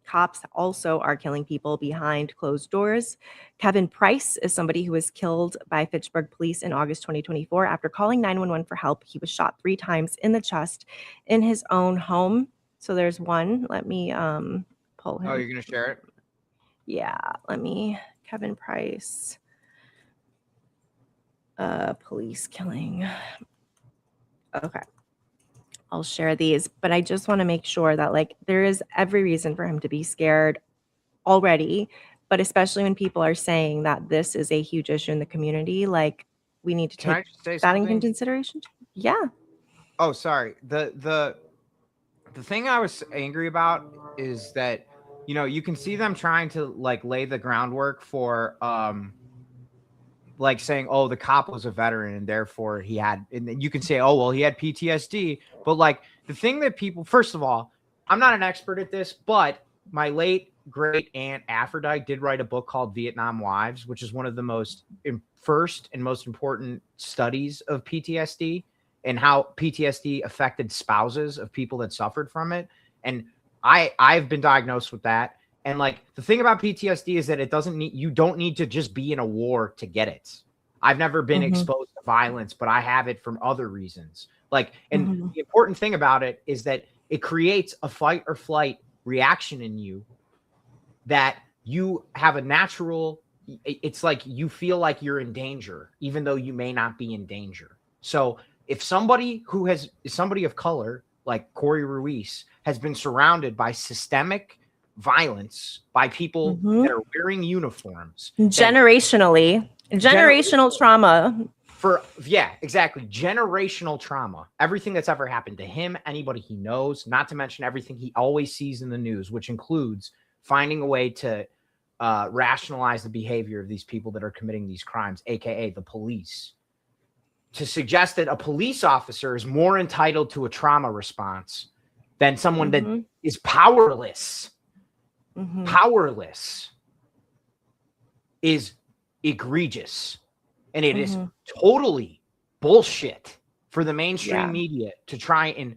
cops also are killing people behind closed doors. Kevin Price is somebody who was killed by Fitchburg police in August 2024. After calling 911 for help, he was shot 3 times in the chest in his own home. So there's one. Let me pull him. Oh, you're going to share it? Yeah, Kevin Price, police killing. Okay. I'll share these, but I just want to make sure that like there is every reason for him to be scared already, but especially when people are saying that this is a huge issue in the community, like we need to Can I take just say that something? into consideration. Yeah. Oh, sorry. The thing I was angry about is that, you know, you can see them trying to like lay the groundwork for like saying, oh, the cop was a veteran and therefore he had, and then you can say, oh, well, he had PTSD. But like the thing that people, first of all, I'm not an expert at this, but my late great aunt Aphrodite did write a book called Vietnam Wives, which is one of the first and most important studies of PTSD and how PTSD affected spouses of people that suffered from it. And I've been diagnosed with that. And like the thing about PTSD is that you don't need to just be in a war to get it. I've never been exposed to violence, but I have it from other reasons. Like, and the important thing about it is that it creates a fight or flight reaction in you that you have a natural, it's like you feel like you're in danger, even though you may not be in danger. So if somebody who is somebody of color, like Corey Ruiz, has been surrounded by systemic violence by people that are wearing uniforms, generational trauma. Exactly. Generational trauma. Everything that's ever happened to him, anybody he knows, not to mention everything he always sees in the news, which includes finding a way to rationalize the behavior of these people that are committing these crimes, aka the police. To suggest that a police officer is more entitled to a trauma response than someone that is powerless. Powerless is egregious. And it is totally bullshit for the mainstream media to try and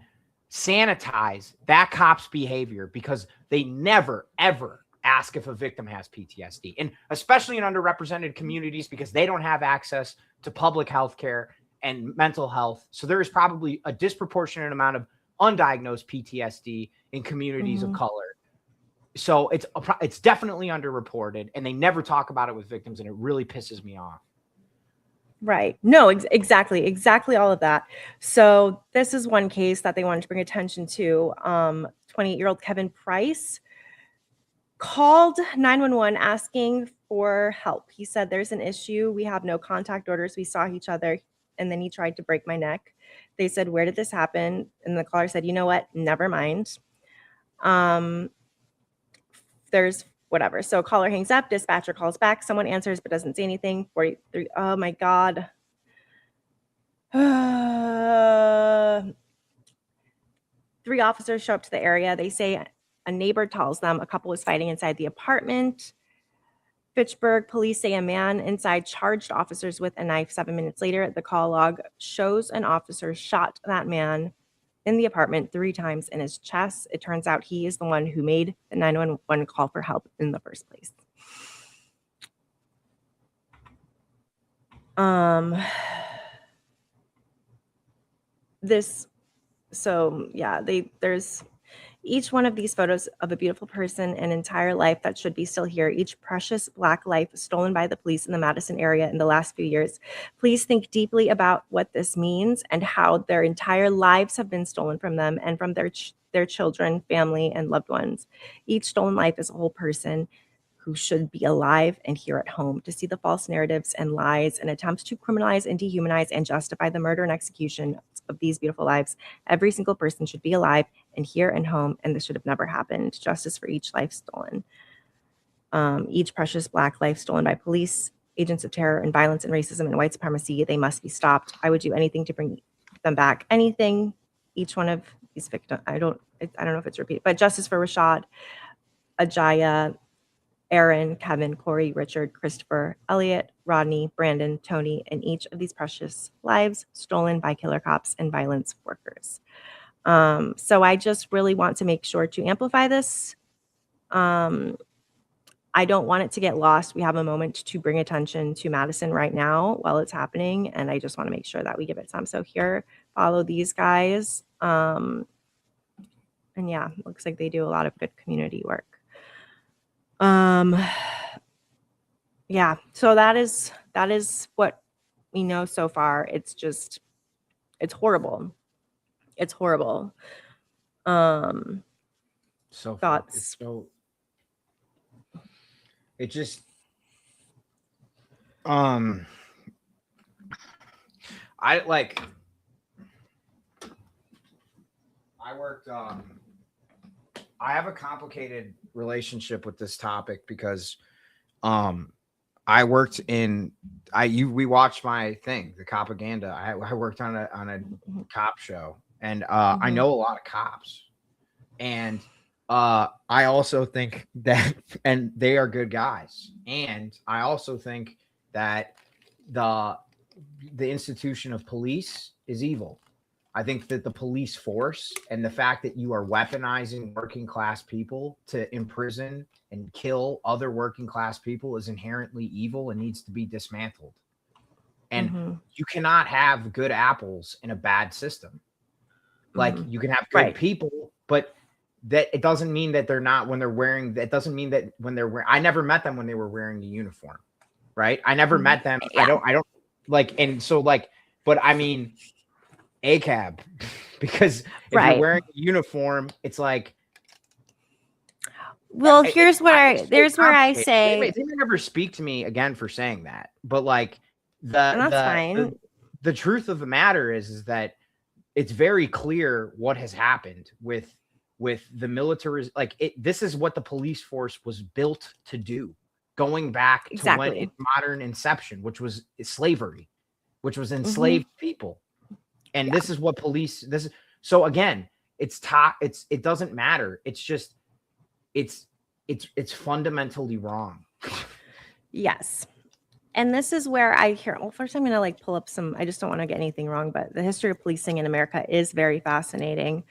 sanitize that cop's behavior, because they never, ever ask if a victim has PTSD. And especially in underrepresented communities, because they don't have access to public health care and mental health. So there is probably a disproportionate amount of undiagnosed PTSD in communities of color. So it's definitely underreported, and they never talk about it with victims, and it really pisses me off. Right. No, exactly all of that. So this is one case that they wanted to bring attention to. 28-year-old Kevin Price called 911 asking for help. He said, "There's an issue. We have no contact orders. We saw each other, and then he tried to break my neck." They said, "Where did this happen?" And the caller said, "You know what? Never mind." There's whatever. So caller hangs up, dispatcher calls back, someone answers but doesn't say anything. 43. Oh my God. 3 officers show up to the area. They say a neighbor tells them a couple was fighting inside the apartment. Fitchburg police say a man inside charged officers with a knife. 7 minutes later, the call log shows an officer shot that man in the apartment 3 times in his chest. It turns out he is the one who made the 911 call for help in the first place. There's each one of these photos of a beautiful person, an entire life that should be still here, each precious Black life stolen by the police in the Madison area in the last few years. Please think deeply about what this means and how their entire lives have been stolen from them and from their children, family, and loved ones. Each stolen life is a whole person who should be alive and here at home. To see the false narratives and lies and attempts to criminalize and dehumanize and justify the murder and execution of these beautiful lives, every single person should be alive and here and home, and this should have never happened. Justice for each life stolen. Each precious Black life stolen by police, agents of terror and violence and racism and white supremacy, they must be stopped. I would do anything to bring them back. Anything. Each one of these victims, I don't know if it's repeated, but justice for Rashad, Ajaya, Aaron, Kevin, Corey, Richard, Christopher, Elliot, Rodney, Brandon, Tony, and each of these precious lives stolen by killer cops and violence workers. So I just really want to make sure to amplify this. I don't want it to get lost. We have a moment to bring attention to Madison right now while it's happening, and I just want to make sure that we give it time. So here, follow these guys. And yeah, looks like they do a lot of good community work. Yeah, so that is what we know so far. It's horrible. It's horrible. So thoughts. It just I have a complicated relationship with this topic because I worked in we watched my thing, the Copaganda. I worked on a cop show, and I know a lot of cops, and I also think that, and they are good guys, and I also think that the institution of police is evil. I think that the police force and the fact that you are weaponizing working class people to imprison and kill other working class people is inherently evil and needs to be dismantled. And you cannot have good apples in a bad system. Like you can have good people but that it doesn't mean that they're not when they're wearing. That doesn't mean that when they're wearing. I never met them when they were wearing a uniform, right? I never met them. Yeah. I don't like, and so like, but I mean, ACAB, because if Right. you're wearing a uniform, it's like. Well, It- here's where I it's there's where I complicated. say, they may never speak to me again for saying that, but like and that's fine. the truth of the matter is that it's very clear what has happened with the military. Like this is what the police force was built to do, going back to when Exactly. its modern inception, which was slavery, which was Mm-hmm. enslaved people, and this is what police. This is so again. It doesn't matter. It's just it's fundamentally wrong. Yes. And this is where I hear, well, first I'm going to like pull up some, I just don't want to get anything wrong, but the history of policing in America is very fascinating.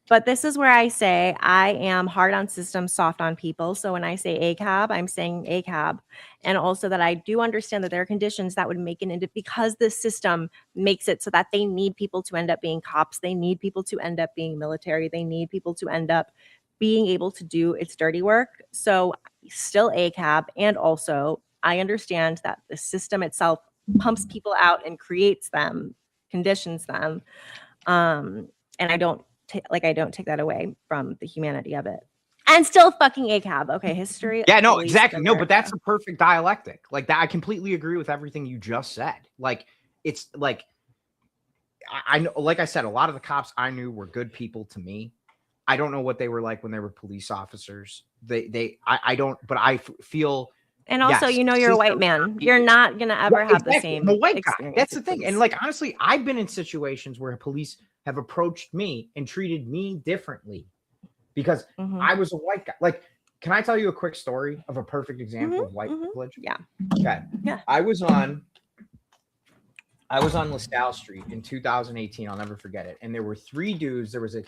But this is where I say I am hard on systems, soft on people. So when I say ACAB, I'm saying ACAB. And also that I do understand that there are conditions that would make it because the system makes it so that they need people to end up being cops. They need people to end up being military. They need people to end up being able to do its dirty work. So still ACAB. And also I understand that the system itself pumps people out and creates them, conditions them. And I don't take that away from the humanity of it. And still fucking ACAB. Okay, history. Yeah, no, police exactly. No, but America. that's a perfect dialectic. Like that, I completely agree with everything you just said. Like it's like I know, like I said, a lot of the cops I knew were good people to me. I don't know what they were like when they were police officers. I don't, but I feel. And also, yes, you're a white system- man. You're not gonna ever Right, have the exactly. same. I'm a white guy. experience That's the with thing. And police. like honestly, I've been in situations where police have approached me and treated me differently because Mhm. I was a white guy. Like, can I tell you a quick story of a perfect example of white privilege? Yeah. Okay. Yeah. I was on LaSalle Street in 2018. I'll never forget it. And there were three dudes. There was a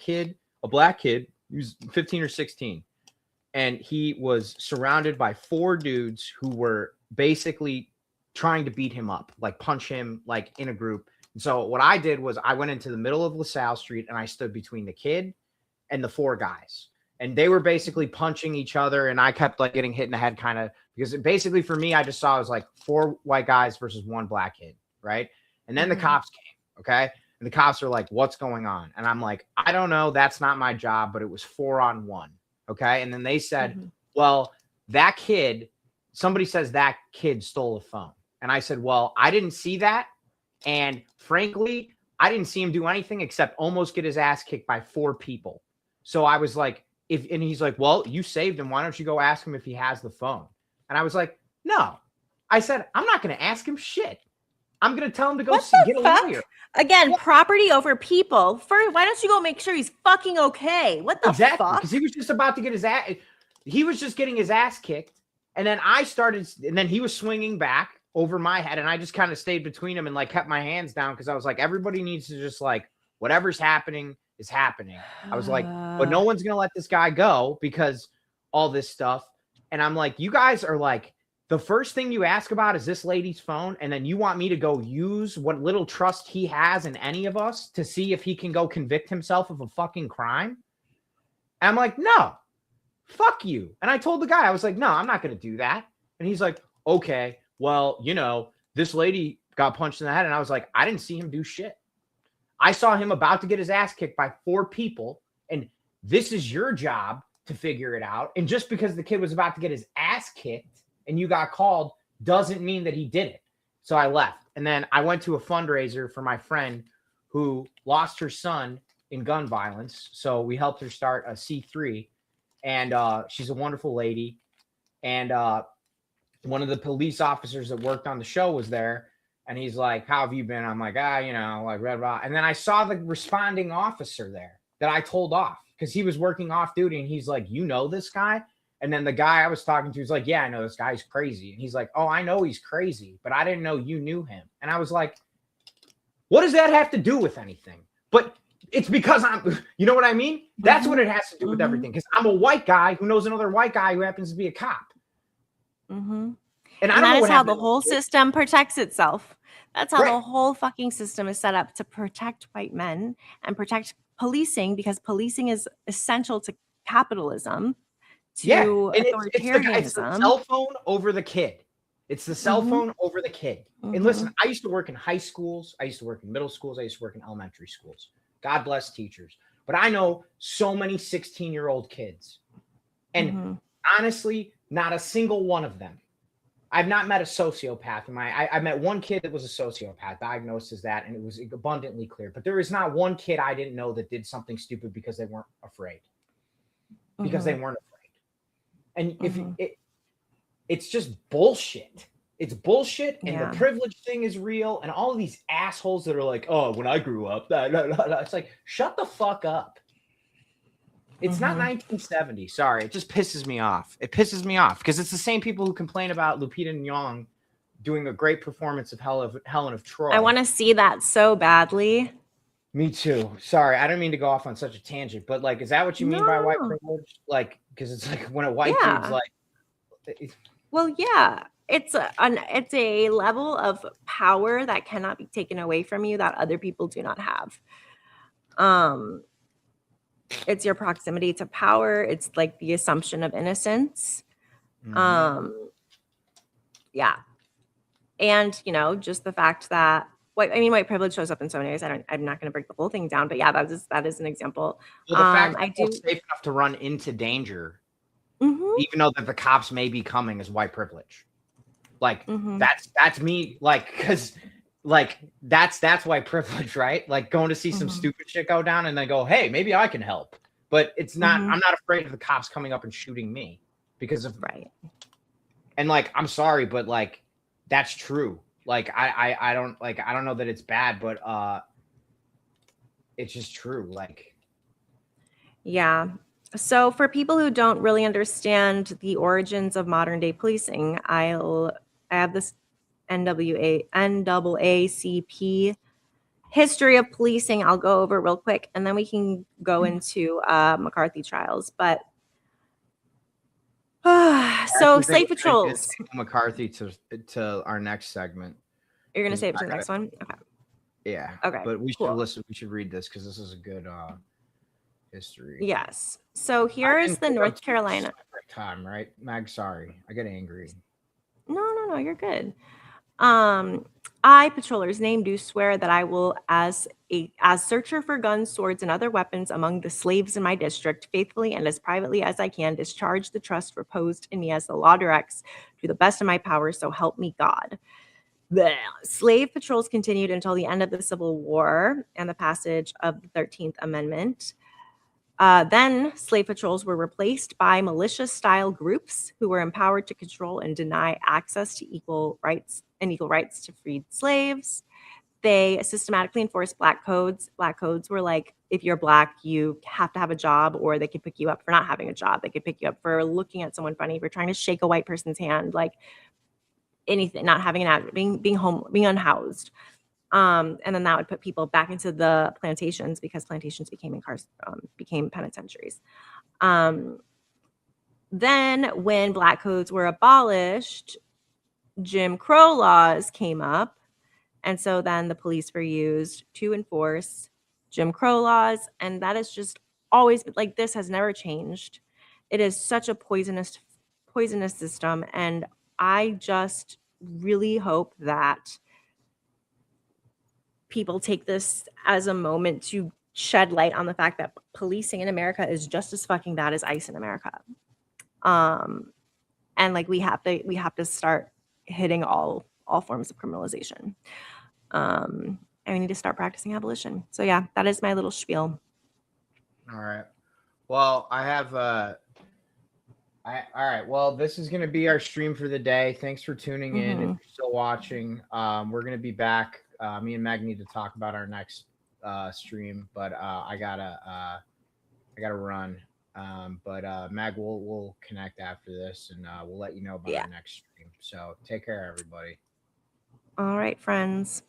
black kid, he was 15 or 16. And he was surrounded by four dudes who were basically trying to beat him up, like punch him, like in a group. And so what I did was I went into the middle of LaSalle Street and I stood between the kid and the four guys. And they were basically punching each other. And I kept like getting hit in the head kind of because basically for me, I just saw it was like four white guys versus one black kid. Right. And then the cops came. Okay. And the cops are like, what's going on? And I'm like, I don't know. That's not my job, but it was 4-on-1. Okay. And then they said, well, that kid, somebody says that kid stole a phone. And I said, well, I didn't see that. And frankly, I didn't see him do anything except almost get his ass kicked by four people. So I was like, and he's like, well, you saved him. Why don't you go ask him if he has the phone? And I was like, no. I said, I'm not going to ask him shit. I'm going to tell him to go get a lawyer. Again, property over people. First, why don't you go make sure he's fucking okay? What the Exactly, fuck? because he was just about to get his ass. He was just getting his ass kicked, and then I started, and then he was swinging back over my head, and I just kind of stayed between him and like kept my hands down because I was like, everybody needs to just like whatever's happening is happening. I was like, but no one's gonna let this guy go because all this stuff, and I'm like, you guys are like. The first thing you ask about is this lady's phone, and then you want me to go use what little trust he has in any of us to see if he can go convict himself of a fucking crime? And I'm like, no, fuck you. And I told the guy, I was like, no, I'm not going to do that. And he's like, okay, well, this lady got punched in the head. And I was like, I didn't see him do shit. I saw him about to get his ass kicked by four people, and this is your job to figure it out. And just because the kid was about to get his ass kicked, and you got called doesn't mean that he did it. So I left. And then I went to a fundraiser for my friend who lost her son in gun violence. So we helped her start a C3. And she's a wonderful lady. And one of the police officers that worked on the show was there. And he's like, how have you been? I'm like, like red rock. And then I saw the responding officer there that I told off because he was working off duty. And he's like, you know this guy? And then the guy I was talking to was like, yeah, I know this guy's crazy. And he's like, oh, I know he's crazy, but I didn't know you knew him. And I was like, what does that have to do with anything? But it's because you know what I mean? That's what it has to do with everything. Because I'm a white guy who knows another white guy who happens to be a cop. And I don't know that is what how the happened. whole system protects itself. That's how Right. the whole fucking system is set up to protect white men and protect policing because policing is essential to capitalism, Yeah, to and it's the authoritarianism. cell phone over the kid. It's the cell Mhm. phone over the kid. And listen, I used to work in high schools. I used to work in middle schools. I used to work in elementary schools. God bless teachers. But I know so many 16-year-old kids. And honestly, not a single one of them. I've not met a sociopath. I met one kid that was a sociopath, diagnosed as that, and it was abundantly clear. But there is not one kid I didn't know that did something stupid because they weren't afraid. Because they weren't afraid. And if it's just bullshit. It's bullshit, and the privilege thing is real, and all of these assholes that are like, "Oh, when I grew up," it's like, shut the fuck up. It's not 1970. Sorry, it just pisses me off. It pisses me off because it's the same people who complain about Lupita Nyong'o doing a great performance of Helen of Troy. I want to see that so badly. Me too. Sorry, I don't mean to go off on such a tangent, but like, is that what you mean by white privilege? Like, because it's like when a white dude's like, well, yeah, it's a level of power that cannot be taken away from you that other people do not have. It's your proximity to power. It's like the assumption of innocence. Yeah. And, you know, just the fact that white privilege shows up in so many ways. I'm not going to break the whole thing down, but yeah, that is an example. Well, the fact that I feel safe enough to run into danger, even though that the cops may be coming, is white privilege. Like that's me. Like, because like that's white privilege, right? Like going to see some stupid shit go down and then go, hey, maybe I can help. But it's not. I'm not afraid of the cops coming up and shooting me because of And like, I'm sorry, but like, that's true. Like, I don't know that it's bad, but it's just true. Like, yeah. So for people who don't really understand the origins of modern day policing, I have this NAACP history of policing I'll go over real quick, and then we can go into McCarthy trials. But so slave patrols. McCarthy to our next segment. You're gonna save it to the next one? Okay. Yeah. Okay. But we should listen. We should read this because this is a good history. Yes. So here's the North Carolina time, right? Mag, sorry, I get angry. No, you're good. I, patrollers' name, do swear that I will, as searcher for guns, swords, and other weapons among the slaves in my district, faithfully and as privately as I can, discharge the trust reposed in me as the law directs to the best of my power, so help me God. The slave patrols continued until the end of the Civil War and the passage of the 13th Amendment. Then slave patrols were replaced by militia-style groups who were empowered to control and deny access to equal rights to freed slaves. They systematically enforced black codes. Black codes were like, if you're black, you have to have a job, or they could pick you up for not having a job. They could pick you up for looking at someone funny, for trying to shake a white person's hand, like anything, not having an ad, being unhoused. And then that would put people back into the plantations because plantations became penitentiaries. Then when black codes were abolished, Jim Crow laws came up. And so then the police were used to enforce Jim Crow laws. And that is just always, like, this has never changed. It is such a poisonous system. And I just really hope that people take this as a moment to shed light on the fact that policing in America is just as fucking bad as ICE in America. And like we have to start hitting all forms of criminalization. And we need to start practicing abolition. So yeah, that is my little spiel. All right. Well, I have all right. Well, this is going to be our stream for the day. Thanks for tuning in. If you're still watching, we're going to be back. Me and Mag need to talk about our next stream, but I gotta run. But Mag, we'll connect after this, and we'll let you know about our next stream. So take care, everybody. All right, friends.